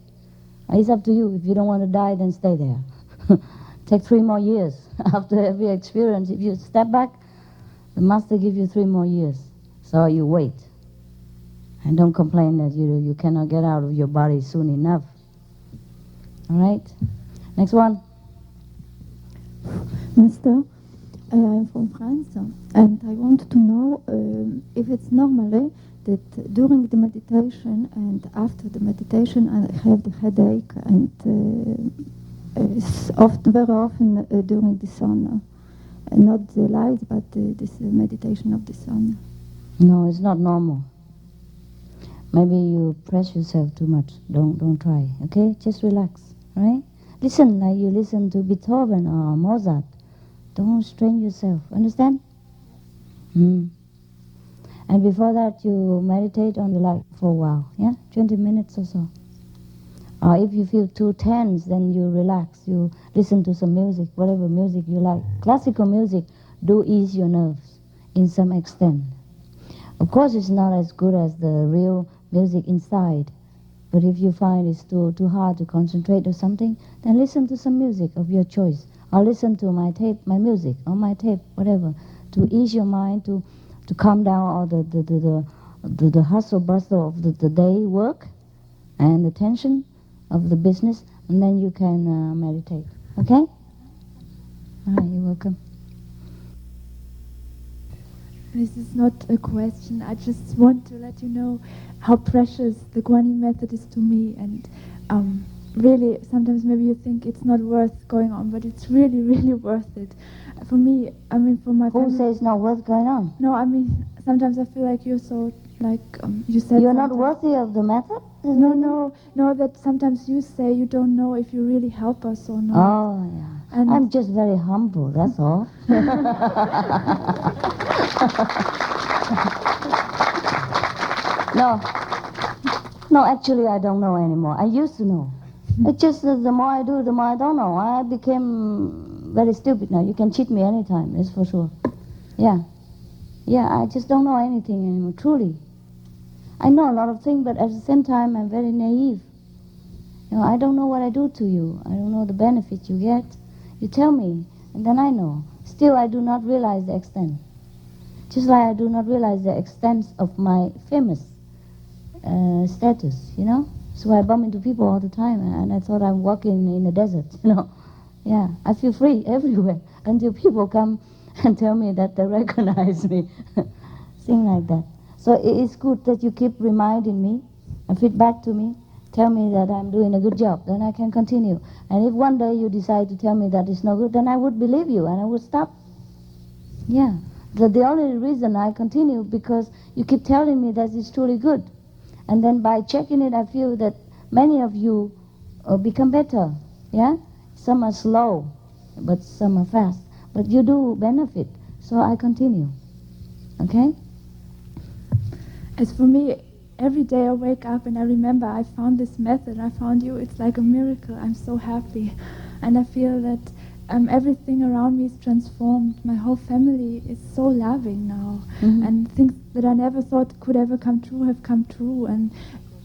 It's up to you. If you don't want to die, then stay there. Take 3 more years. After every experience, if you step back, the master give you 3 more years. So you wait. And don't complain that you cannot get out of your body soon enough. All right? Next one. Master, I'm from France, and I want to know if it's normally that during the meditation and after the meditation I have the headache, and it's very often during the sun. Not the light, but this meditation of the sun. No, it's not normal. Maybe you press yourself too much. Don't try, okay? Just relax, all right? Listen like you listen to Beethoven or Mozart. Don't strain yourself, understand? And before that, you meditate on the light for a while, yeah? 20 minutes or so. Or if you feel too tense, then you relax. You listen to some music, whatever music you like. Classical music do ease your nerves in some extent. Of course, it's not as good as the real music inside. But if you find it's too hard to concentrate or something, then listen to some music of your choice. Or listen to my tape, my music, or my tape, whatever, to ease your mind, to calm down all the hustle bustle of the day work and the tension of the business, and then you can meditate. Okay? All right, you're welcome. This is not a question. I just want to let you know how precious the Guanyin method is to me, and really, sometimes maybe you think it's not worth going on, but it's really, really worth it. For me, I mean, for my Who family. says not worth going on? No, I mean, sometimes I feel like you're so, like, you said You're not sometimes- worthy of the method? Is No, it? no, that sometimes you say you don't know if you really help us or not. Oh, yeah. And- I'm just very humble, that's all. No. No, actually, I don't know anymore. I used to know. It's just that the more I do, the more I don't know. I became very stupid now. You can cheat me anytime, that's for sure. Yeah. Yeah, I just don't know anything anymore, truly. I know a lot of things, but at the same time, I'm very naive. You know, I don't know what I do to you. I don't know the benefit you get. You tell me, and then I know. Still, I do not realize the extent. Just like I do not realize the extent of my famous status, you know. So I bump into people all the time, and I thought I'm walking in the desert, you know. Yeah, I feel free everywhere until people come and tell me that they recognize me. Thing like that. So it is good that you keep reminding me and feedback to me, tell me that I'm doing a good job, then I can continue. And if one day you decide to tell me that it's no good, then I would believe you and I would stop. Yeah. The only reason I continue because you keep telling me that it's truly good. And then by checking it, I feel that many of you become better. Yeah? Some are slow, but some are fast. But you do benefit, so I continue. Okay? As for me, every day I wake up and I remember I found this method, I found you, it's like a miracle. I'm so happy. And I feel that everything around me is transformed. My whole family is so loving now. Mhm. And things that I never thought could ever come true have come true. And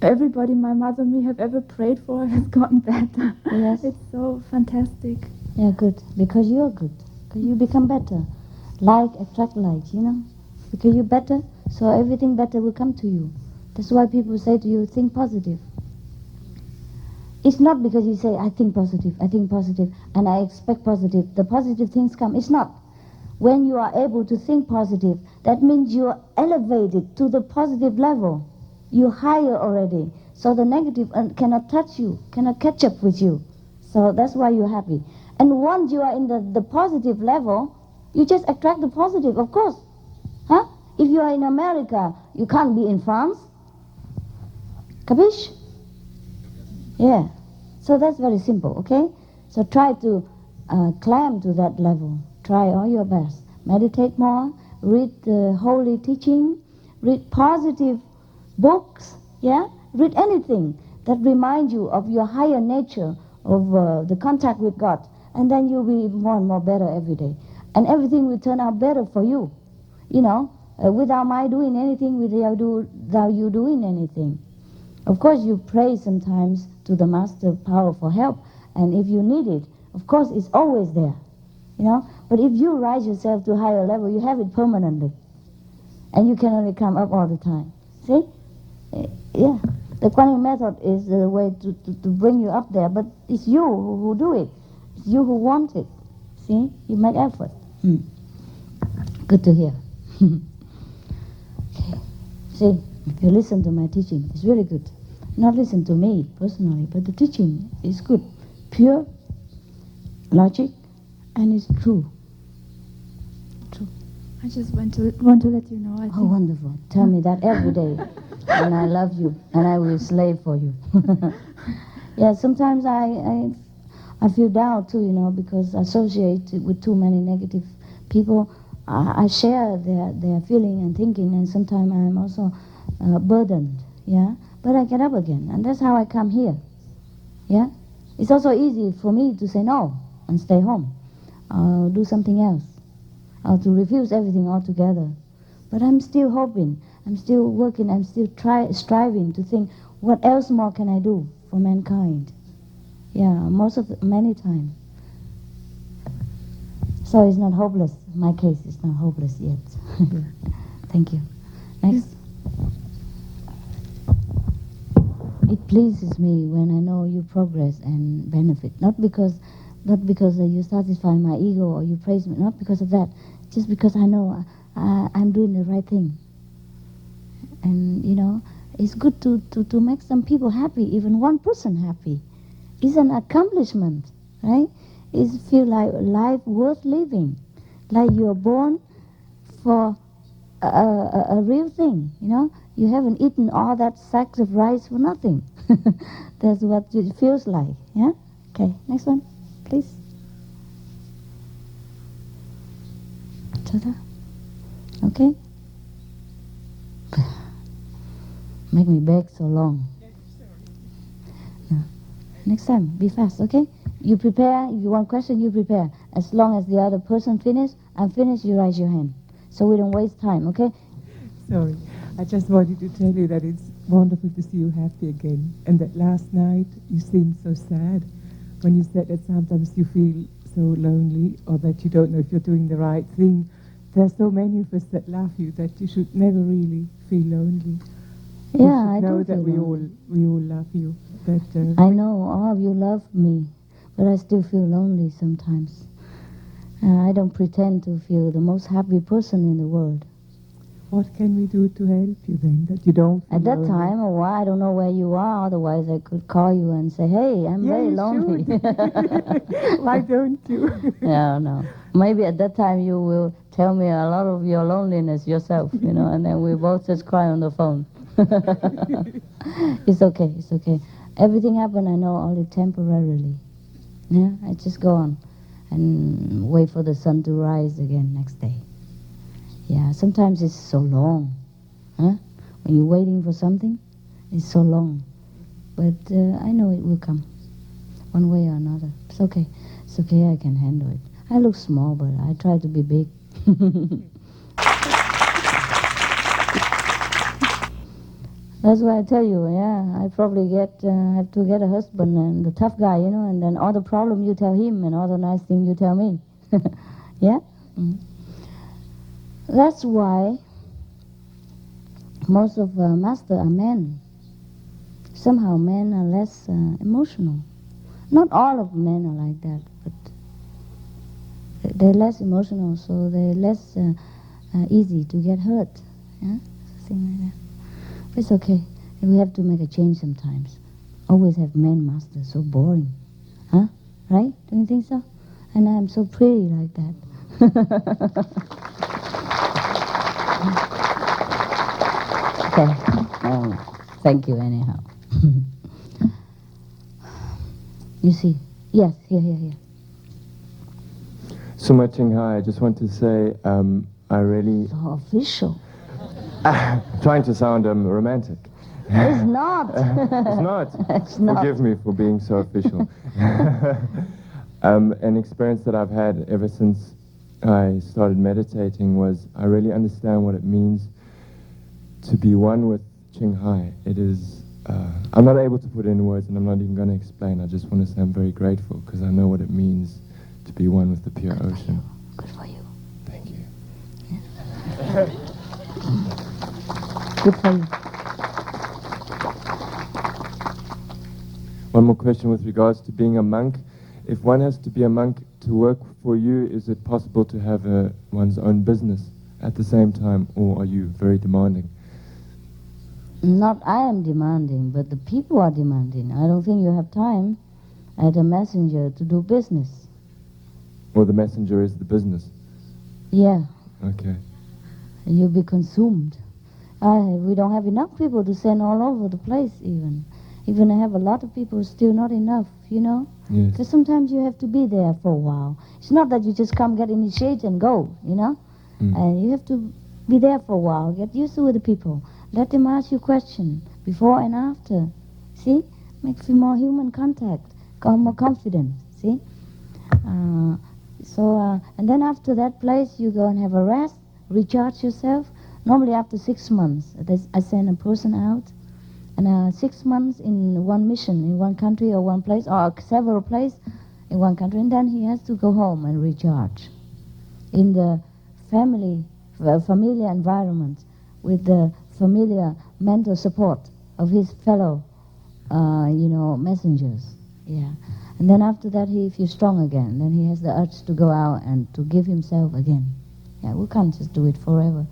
everybody my mother and me have ever prayed for has gotten better. Yes. It's so fantastic. Yeah, good. Because you're good. Because you become better. Like attract like, you know. Because you're better, so everything better will come to you. That's why people say to you, think positive. It's not because you say, I think positive, and I expect positive. The positive things come. It's not. When you are able to think positive, that means you are elevated to the positive level. You're higher already. So the negative cannot touch you, cannot catch up with you. So that's why you're happy. And once you are in the positive level, you just attract the positive, of course. Huh? If you are in America, you can't be in France. Capiche? Yeah. So that's very simple, okay? So try to climb to that level. Try all your best. Meditate more, read the holy teaching, read positive books, yeah? Read anything that reminds you of your higher nature, of the contact with God. And then you'll be more and more better every day. And everything will turn out better for you. You know, without my doing anything, without you doing anything. Of course, you pray sometimes to the Master Power for help, and if you need it, of course, it's always there, you know. But if you rise yourself to a higher level, you have it permanently, and you can only come up all the time. See? Yeah. The Kuan method is the way to bring you up there, but it's you who do it. It's you who want it. See? You make effort. Good to hear. Okay. See, if you listen to my teaching, it's really good. Not listen to me personally, but the teaching is good, pure, logic, and it's true. True. I just want to let you know. I Oh, think wonderful. Tell me that every day. And I love you, and I will slave for you. Yeah, sometimes I feel down too, you know, because I associate with too many negative people. I share their feeling and thinking, and sometimes I'm also burdened, yeah. But I get up again, and that's how I come here, yeah. It's also easy for me to say no and stay home, or do something else, or to refuse everything altogether. But I'm still hoping, I'm still working, I'm still striving to think, what else more can I do for mankind? Yeah, many times. So it's not hopeless. My case is not hopeless yet. Thank you. Next. It pleases me when I know you progress and benefit. Not because you satisfy my ego or you praise me. Not because of that. Just because I know I'm doing the right thing. And you know, it's good to make some people happy, even one person happy. is an accomplishment, right? It feel like life worth living, like you are born for a real thing, you know. You haven't eaten all that sacks of rice for nothing. That's what it feels like, yeah? Okay, next one, please. Ta-da. Okay? Make me beg so long. No. Next time, be fast, okay? You prepare. If you want question, you prepare. As long as the other person finish, I'm finished, you raise your hand. So we don't waste time, okay? Sorry. I just wanted to tell you that it's wonderful to see you happy again. And that last night you seemed so sad when you said that sometimes you feel so lonely or that you don't know if you're doing the right thing. There's so many of us that love you that you should never really feel lonely. Yeah, you I should know do that feel we lonely. all love you. That I know all of you love me, but I still feel lonely sometimes. I don't pretend to feel the most happy person in the world. what can we do to help you then that you don't feel At that lonely? time, or why, I don't know where you are, otherwise I could call you and say, hey, I'm Yeah, very you lonely. should. Why don't you? Yeah, no. Maybe at that time you will tell me a lot of your loneliness yourself, you know, and then we both just cry on the phone. It's okay, it's okay. Everything happened, I know, only temporarily. Yeah, I just go on and wait for the sun to rise again next day. Yeah, sometimes it's so long. Huh? When you're waiting for something, it's so long. But I know it will come, one way or another. It's okay. It's okay, I can handle it. I look small, but I try to be big. That's why I tell you, yeah, I probably have to get a husband and the tough guy, you know, and then all the problem you tell him and all the nice thing you tell me. Yeah? Mm. That's why most of masters are men. Somehow men are less emotional. Not all of men are like that, but they're less emotional, so they're less easy to get hurt. Yeah? Something like that. It's okay. We have to make a change sometimes. Always have men masters, so boring. Huh? Right? Don't you think so? And I'm so pretty like that. Okay. Thank you anyhow. You see? Yes, here. Suma Qinghai, I just want to say I really... So official. trying to sound romantic. It's not. It's not. It's not. Forgive me for being so official. An experience that I've had ever since I started meditating was I really understand what it means to be one with Qinghai. It is, I'm not able to put it in words and I'm not even going to explain. I just want to say I'm very grateful because I know what it means to be one with the pure ocean. Good for you. Thank you. Good for you. One more question with regards to being a monk. If one has to be a monk to work for you, is it possible to have one's own business at the same time, or are you very demanding? Not I am demanding, but the people are demanding. I don't think you have time as a messenger to do business. Or the messenger is the business? Yeah, Okay. you'll be consumed. We don't have enough people to send all over the place even. Even I have a lot of people, still not enough, you know? Yes. Because sometimes you have to be there for a while. It's not that you just come, get initiated and go, you know? And you have to be there for a while, get used to the people. Let them ask you questions before and after. See? Makes you more human contact, more confident, see? And then after that place, you go and have a rest, recharge yourself. Normally after 6 months, I send a person out, and 6 months in one mission, in one country or one place, or several places in one country, and then he has to go home and recharge in the familiar environment with the familiar mental support of his fellow, messengers. Yeah. And then after that, he feels strong again. Then he has the urge to go out and to give himself again. Yeah, we can't just do it forever.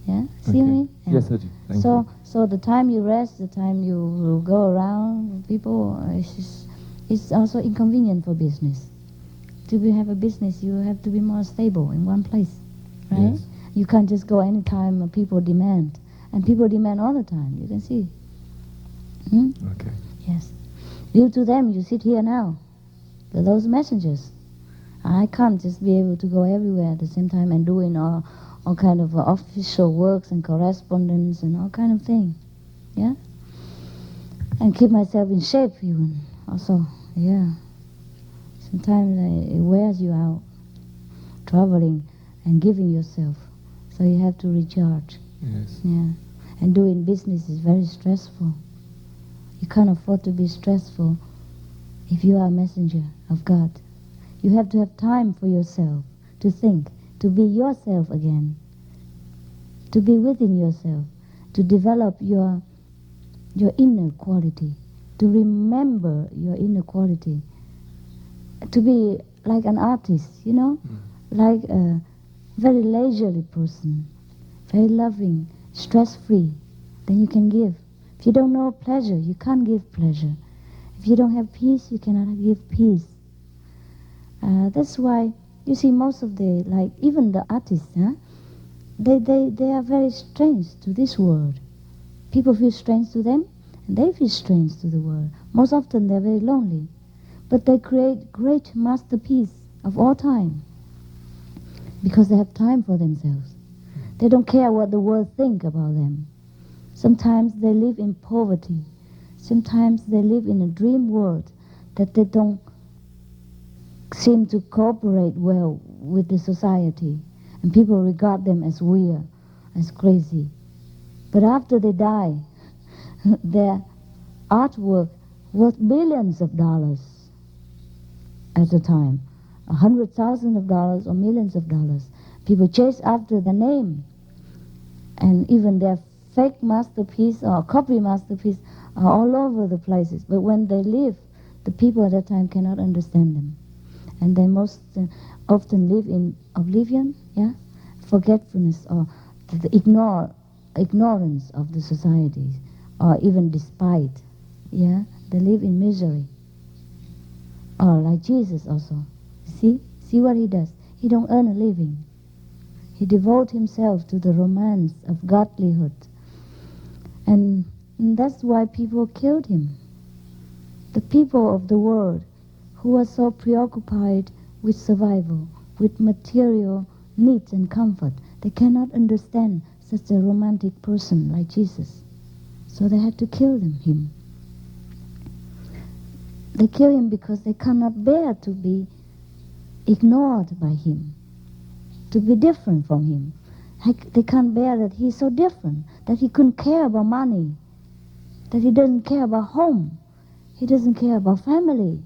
Yeah, see me? Yeah. Yes, I do. Thank you. So the time you rest, the time you go around with people, it's just It's also inconvenient for business. Have a business, you have to be more stable in one place, right? Yes. You can't just go anytime people demand. And people demand all the time, you can see. Hmm? Okay. Yes. Due to them, you sit here now. For those messengers. I can't just be able to go everywhere at the same time and doing all kind of official works and correspondence and all kind of thing. Yeah? And keep myself in shape even. Also, yeah. Sometimes it wears you out. Traveling and giving yourself. So you have to recharge. Yes. Yeah. And doing business is very stressful. You can't afford to be stressful if you are a messenger of God. You have to have time for yourself, to think, to be yourself again, to be within yourself, to develop your inner quality, to remember your inner quality, to be like an artist, like a very leisurely person, very loving, stress-free. Then you can give. If you don't know pleasure, you can't give pleasure. If you don't have peace, you cannot give peace. That's why you see most of even the artists, they are very strange to this world. People feel strange to them, and they feel strange to the world. Most often they're very lonely, but they create great masterpiece of all time because they have time for themselves. They don't care what the world think about them. Sometimes they live in poverty. Sometimes they live in a dream world that they don't seem to cooperate well with the society, and people regard them as weird, as crazy. But after they die, their artwork worth billions of dollars at a time, $100,000 or millions of dollars. People chase after the name, and even their fake masterpiece or copy masterpiece are all over the places. But when they leave, the people at that time cannot understand them. And they most often live in oblivion, forgetfulness, or the ignorance of the society, or even despite, they live in misery. Or like Jesus also, see what he does. He don't earn a living. He devotes himself to the romance of godlyhood, and that's why people killed him. The people of the world who are so preoccupied with survival, with material needs and comfort, they cannot understand such a romantic person like Jesus. So they had to kill him. They kill him because they cannot bear to be ignored by him, to be different from him. They can't bear that he's so different, that he couldn't care about money, that he doesn't care about home, he doesn't care about family.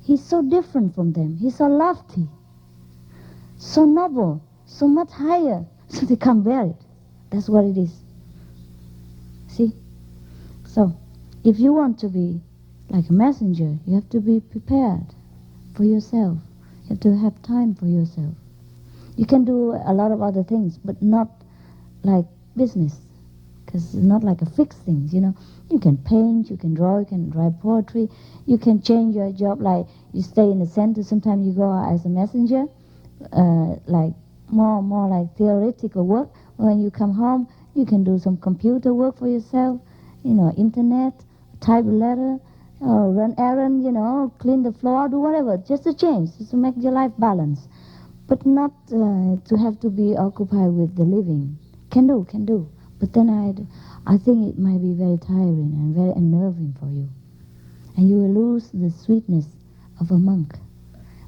He's so different from them. He's so lofty, so noble, so much higher, so they can't bear it. That's what it is. See? So, if you want to be like a messenger, you have to be prepared for yourself. You have to have time for yourself. You can do a lot of other things, but not like business, because it's not like a fixed thing, You can paint, you can draw, you can write poetry, you can change your job, like you stay in the center, sometimes you go out as a messenger, like more like theoretical work. When you come home, you can do some computer work for yourself, internet, type a letter, run errand, clean the floor, do whatever, just to change, just to make your life balance. But not to have to be occupied with the living. Can do. But then I think it might be very tiring and very unnerving for you. And you will lose the sweetness of a monk,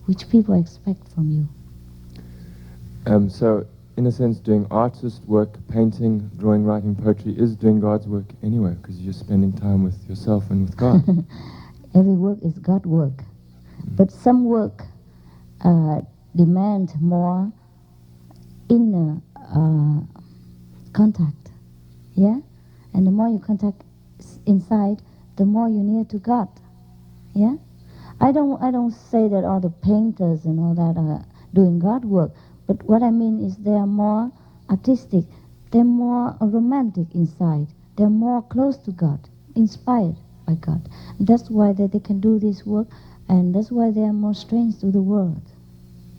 which people expect from you. So, in a sense, doing artist work, painting, drawing, writing, poetry is doing God's work anyway, because you're spending time with yourself and with God. Every work is God work. But some work demand more inner contact. Yeah? And the more you contact inside, the more you're near to God. Yeah? I don't say that all the painters and all that are doing God work, but what I mean is they are more artistic, they're more romantic inside, they're more close to God, inspired by God. And that's why they can do this work, and that's why they are more strange to the world.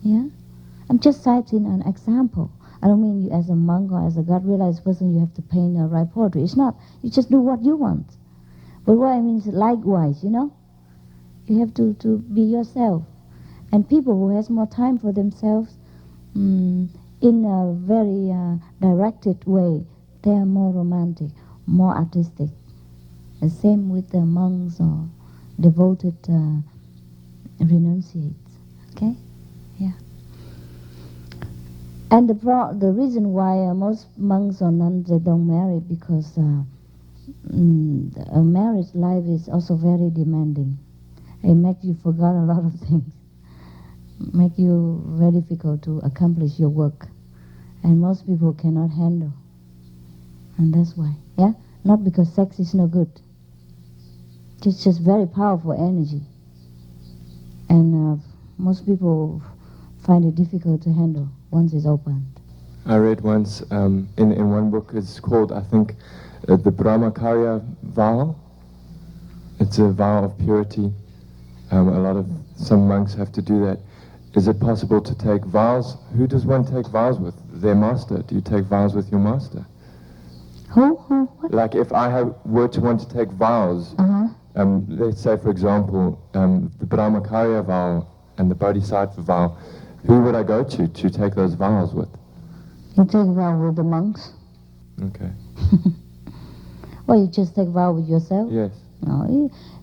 Yeah? I'm just citing an example. I don't mean you as a monk or as a God-realized person you have to paint or write poetry. It's not. You just do what you want. But what I mean is likewise, you know? You have to be yourself. And people who has more time for themselves, in a very directed way, they are more romantic, more artistic. The same with the monks or devoted renunciates. Okay? Yeah. And the reason why most monks or nuns they don't marry because a marriage life is also very demanding. It makes you forget a lot of things. Make you very difficult to accomplish your work, and most people cannot handle. And that's why, yeah, not because sex is no good. It's just very powerful energy, and most people find it difficult to handle once it's opened. I read once in one book, it's called, I think, the Brahmacharya vow. It's a vow of purity. Some monks have to do that. Is it possible to take vows? Who does one take vows with? Their master. Do you take vows with your master? Who? What? Like if I were to want to take vows, let's say for example, the Brahmacharya vow and the Bodhisattva vow, who would I go to take those vows with? You take vow with the monks. Okay. Well, you just take vow with yourself? Yes.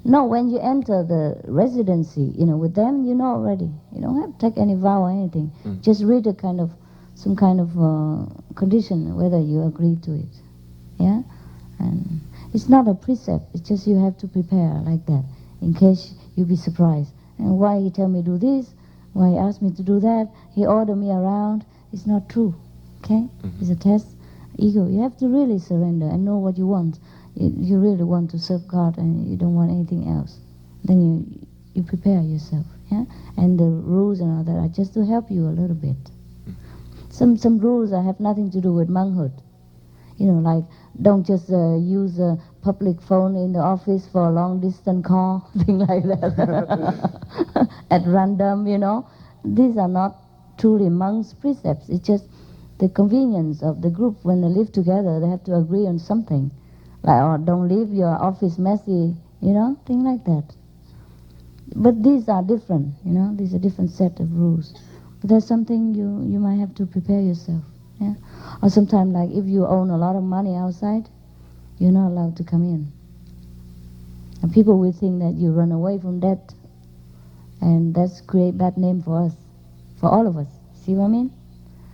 No, when you enter the residency, with them, you know already. You don't have to take any vow or anything. Just read some kind of condition, whether you agree to it. Yeah? And it's not a precept. It's just you have to prepare like that, in case you be surprised. And why he tell me do this? Why he asked me to do that? He ordered me around. It's not true. Okay? It's a test. Ego. You have to really surrender and know what you want. You really want to serve God and you don't want anything else. Then you prepare yourself. Yeah? And the rules and all that are just to help you a little bit. Some rules have nothing to do with monkhood. Like don't just use a public phone in the office for a long distance call, thing like that. At random, These are not truly monks' precepts. It's just the convenience of the group. When they live together, they have to agree on something. Like, or don't leave your office messy, thing like that. But these are different, these are different set of rules. But there's something you might have to prepare yourself, yeah. Or sometimes, like if you own a lot of money outside, you're not allowed to come in. And people will think that you run away from debt, and that's create bad name for us, for all of us. See what I mean?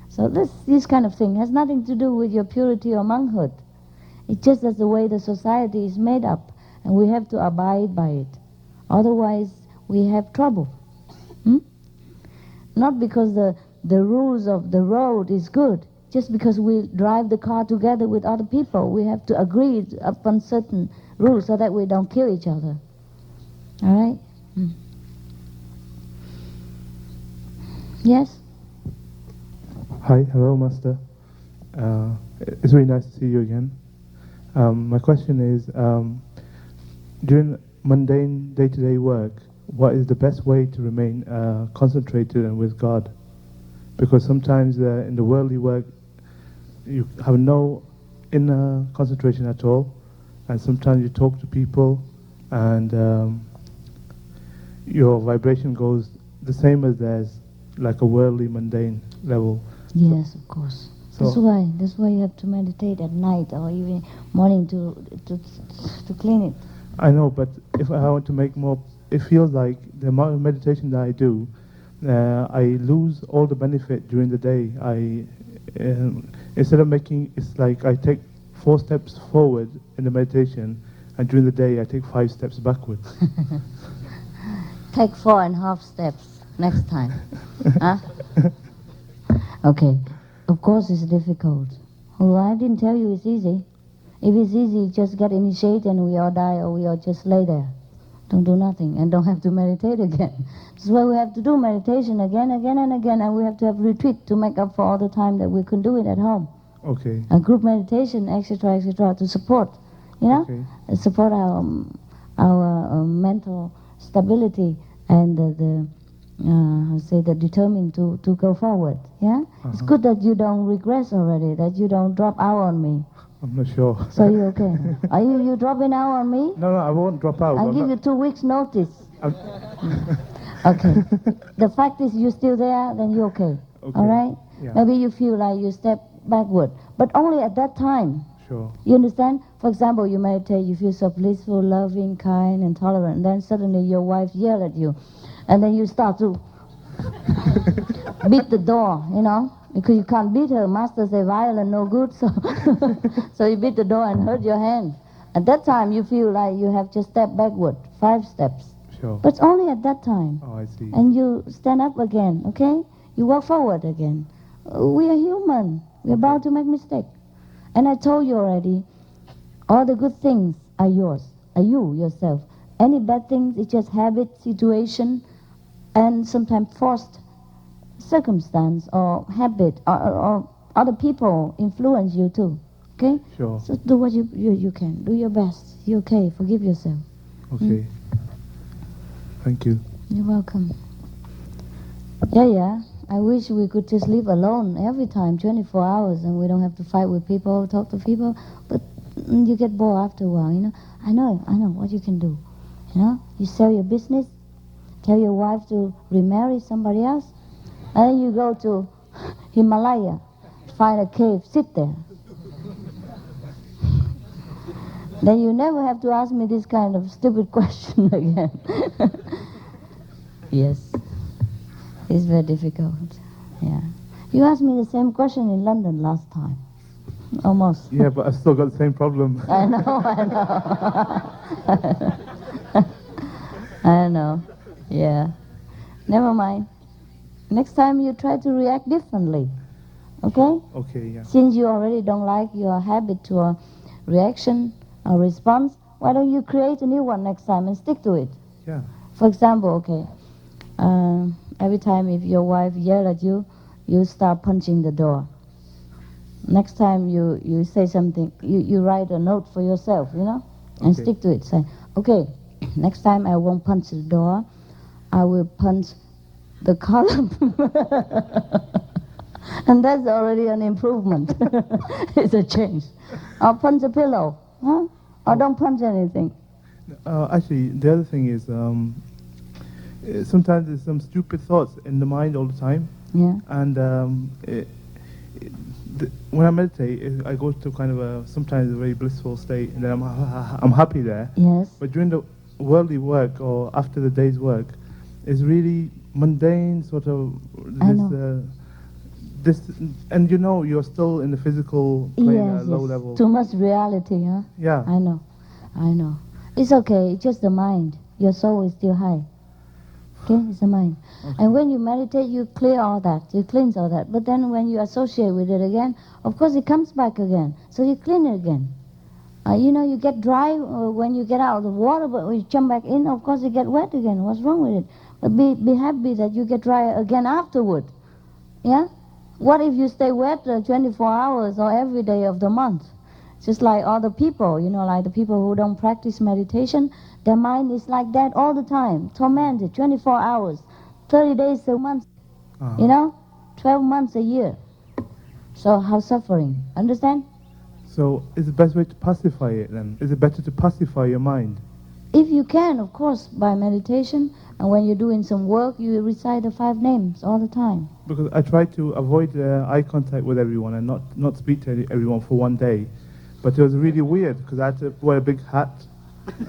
So this kind of thing has nothing to do with your purity or monkhood. It's just that's the way the society is made up, and we have to abide by it. Otherwise, we have trouble. Not because the rules of the road is good, just because we drive the car together with other people. We have to agree upon certain rules so that we don't kill each other. All right? Yes? Hi, hello, Master. It's really nice to see you again. My question is, during mundane day-to-day work, what is the best way to remain concentrated and with God? Because sometimes in the worldly work, you have no inner concentration at all, and sometimes you talk to people, and your vibration goes the same as theirs, like a worldly, mundane level. Yes, of course. So That's why you have to meditate at night or even morning to clean it. I know, but if I want to make more, it feels like the amount of meditation that I do, I lose all the benefit during the day. Instead of it's like I take 4 steps forward in the meditation, and during the day I take 5 steps backwards. Take 4.5 steps next time. Huh? Okay. Of course it's difficult. Oh, I didn't tell you it's easy. If it's easy, just get initiated and we all die, or we all just lay there. Don't do nothing and don't have to meditate again. That's why we have to do meditation again and again, and we have to have retreat to make up for all the time that we couldn't do it at home. Okay. And group meditation, etc., to support, Okay. support our mental stability and the determined to go forward. Yeah, it's good that you don't regress already, that you don't drop out on me. I'm not sure. So you okay? Are you dropping out on me? No, I won't drop out. I'll give you 2 weeks notice. Okay. The fact is you're still there, then you're okay. All right? Yeah. Maybe you feel like you step backward, but only at that time. Sure. You understand? For example, you meditate, you feel so blissful, loving, kind, and tolerant, and then suddenly your wife yells at you, and then you start to beat the door, you know, because you can't beat her. Master say violent, no good, so so you beat the door and hurt your hand. At that time, you feel like you have just stepped backward, 5 steps. Sure. But it's only at that time. Oh, I see. And you stand up again, okay? You walk forward again. We are human. We're bound to make mistakes. And I told you already, all the good things are yours, are you, yourself. Any bad things, it's just habit, situation, and sometimes forced circumstance or habit or other people influence you too, okay? Sure. So do what you can. Do your best. You're okay. Forgive yourself. Okay. Thank you. You're welcome. Yeah. I wish we could just live alone every time, 24 hours, and we don't have to fight with people, talk to people. But you get bored after a while, you know. I know what you can do. You know, you sell your business, tell your wife to remarry somebody else, and then you go to Himalaya, find a cave, sit there. Then you never have to ask me this kind of stupid question again. Yes. It's very difficult. Yeah. You asked me the same question in London last time. Almost. Yeah, but I've still got the same problem. I know. I know. Yeah. Never mind. Next time you try to react differently. Okay? Okay, yeah. Since you already don't like your habit to a reaction or response, why don't you create a new one next time and stick to it? Yeah. For example, okay, every time if your wife yells at you, you start punching the door. Next time you say something, you write a note for yourself, you know, and stick to it. Say, okay, next time I won't punch the door, I will punch the column. And that's already an improvement. It's a change. Or punch a pillow, huh? Or don't punch anything. Actually, the other thing is, sometimes there's some stupid thoughts in the mind all the time. Yeah. And when I meditate, I go to kind of sometimes a very blissful state, and then I'm happy there. Yes. But during the worldly work or after the day's work, it's really mundane, sort of this, and you know you're still in the physical plane at a low level. Too much reality, huh? Yeah. I know. It's okay, it's just the mind. Your soul is still high. Okay, it's the mind. Okay. And when you meditate, you clear all that, you cleanse all that. But then when you associate with it again, of course it comes back again. So you clean it again. You know, you get dry when you get out of the water, but when you jump back in, of course you get wet again. What's wrong with it? But be happy that you get dry again afterward. Yeah? What if you stay wet 24 hours or every day of the month? Just like other people, you know, like the people who don't practice meditation, their mind is like that all the time, tormented, 24 hours, 30 days a month, you know, 12 months a year. So how suffering, understand? So is the best way to pacify it then? Is it better to pacify your mind? If you can, of course, by meditation, and when you're doing some work, you recite the 5 names all the time. Because I try to avoid eye contact with everyone and not speak to everyone for one day. But it was really weird because I had to wear a big hat,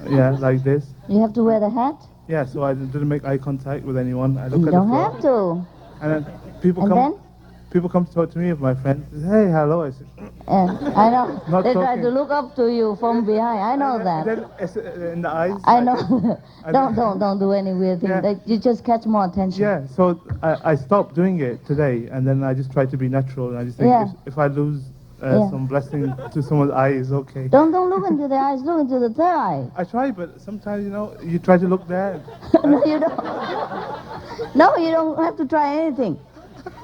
yeah, like this. You have to wear the hat? Yeah, so I didn't make eye contact with anyone. I look you at don't the have to. And then people come to talk to me with my friends. Say, hey, hello. I said, I know. They try talking. to look up to you from behind. I know that. Then it's in the eyes. I know. don't do any weird thing. Yeah. You just catch more attention. Yeah. So I stopped doing it today, and then I just try to be natural. And I just think if I lose some blessing to someone's eye, is okay. Don't look into the eyes. Look into the third eye. I try, but sometimes you try to look there. No, you don't. No, you don't have to try anything.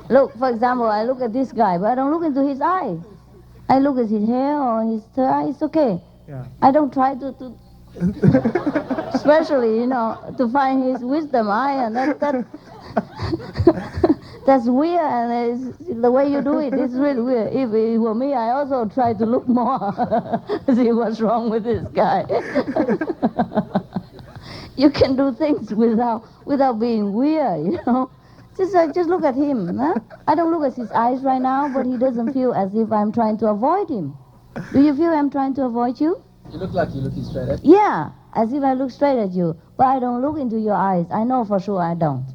Look, for example, I look at this guy, but I don't look into his eye. I look at his hair or his third eye. It's okay. Yeah. I don't try to especially, to find his wisdom eye, and that that's weird, and the way you do it is really weird. If it were me, I also try to look more, see what's wrong with this guy. You can do things without being weird. Just look at him. Huh? I don't look at his eyes right now, but he doesn't feel as if I'm trying to avoid him. Do you feel I'm trying to avoid you? You look like you're looking straight at Yeah, as if I look straight at you, but I don't look into your eyes. I know for sure I don't.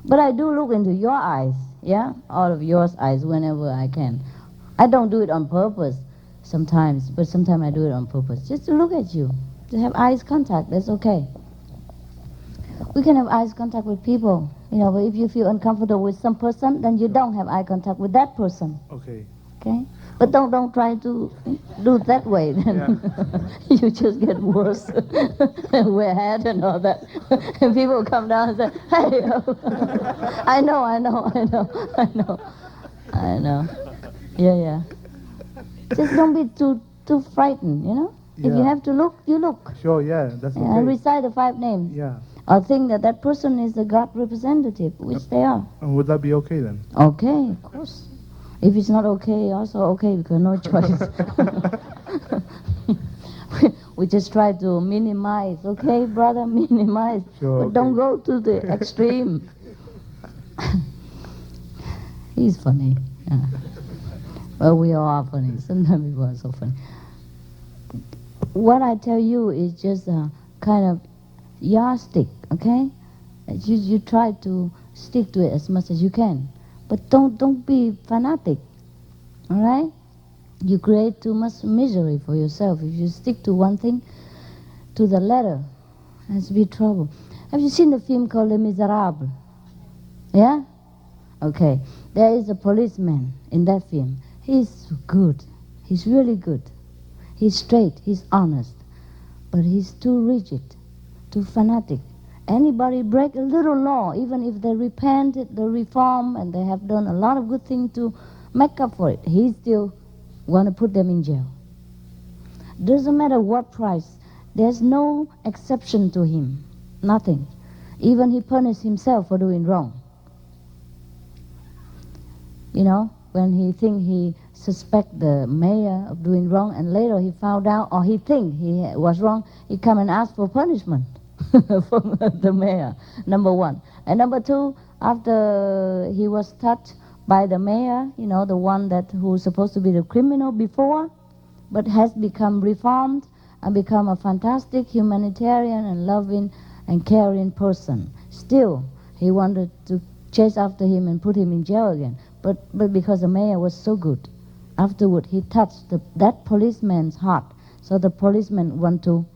But I do look into your eyes, yeah? All of your eyes whenever I can. I don't do it on purpose sometimes, but sometimes I do it on purpose. Just to look at you, to have eyes contact, that's okay. We can have eyes contact with people, but if you feel uncomfortable with some person, then you don't have eye contact with that person. Okay. Okay? But don't try to do it that way, then you just get worse. Wear hat and all that. And people come down and say, hey, I know. Yeah. Just don't be too frightened, If you have to look, you look. Sure, yeah, that's okay. And recite the 5 names. Yeah. Or think that person is the God representative, which they are. And would that be okay then? Okay, of course. If it's not okay, also okay, because no choice. We just try to minimize, okay, brother, minimize. Sure, but don't go to the extreme. He's funny. Yeah. Well, we all are funny. Sometimes people are so funny. What I tell you is just a kind of yardstick, okay? You try to stick to it as much as you can. But don't be fanatic, all right? You create too much misery for yourself. If you stick to one thing, to the letter, that's big trouble. Have you seen the film called Les Miserables? Yeah? Okay. There is a policeman in that film. He's good. He's really good. He's straight. He's honest. But he's too rigid, too fanatic. Anybody break a little law, even if they repented, they reform, and they have done a lot of good things to make up for it, he still want to put them in jail. Doesn't matter what price. There's no exception to him. Nothing. Even he punished himself for doing wrong. When he suspect the mayor of doing wrong, and later he found out, or he think he was wrong, he come and ask for punishment. From the mayor, number 1. And number 2, after he was touched by the mayor, the one who was supposed to be the criminal before, but has become reformed and become a fantastic humanitarian and loving and caring person. Still, he wanted to chase after him and put him in jail again. But because the mayor was so good, afterward he touched that policeman's heart. So the policeman want to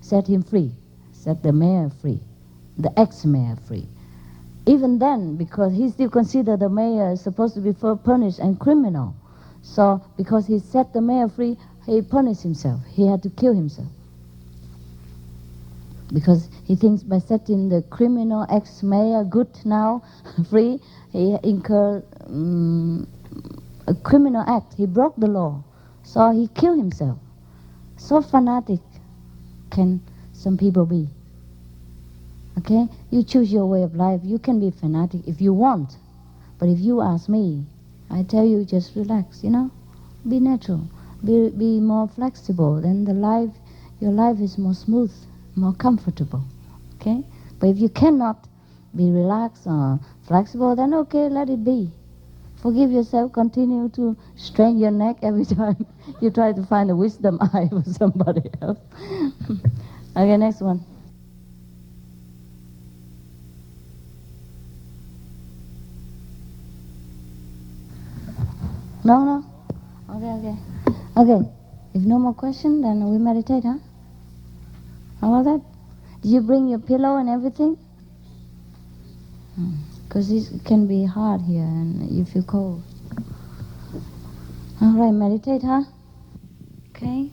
set him free. Set the mayor free, the ex-mayor free. Even then, because he still considered the mayor is supposed to be punished and criminal. So, because he set the mayor free, he punished himself. He had to kill himself. Because he thinks by setting the criminal ex-mayor good now free, he incurred a criminal act. He broke the law. So he killed himself. So fanatic can some people be. Okay? You choose your way of life. You can be fanatic if you want. But if you ask me, I tell you just relax, Be natural. Be more flexible. Then your life is more smooth, more comfortable. Okay? But if you cannot be relaxed or flexible, then okay, let it be. Forgive yourself. Continue to strain your neck every time you try to find a wisdom eye for somebody else. Okay, next one. No? Okay. If no more question, then we meditate, huh? How about that? Did you bring your pillow and everything? Because it can be hard here and you feel cold. All right, meditate, huh? Okay.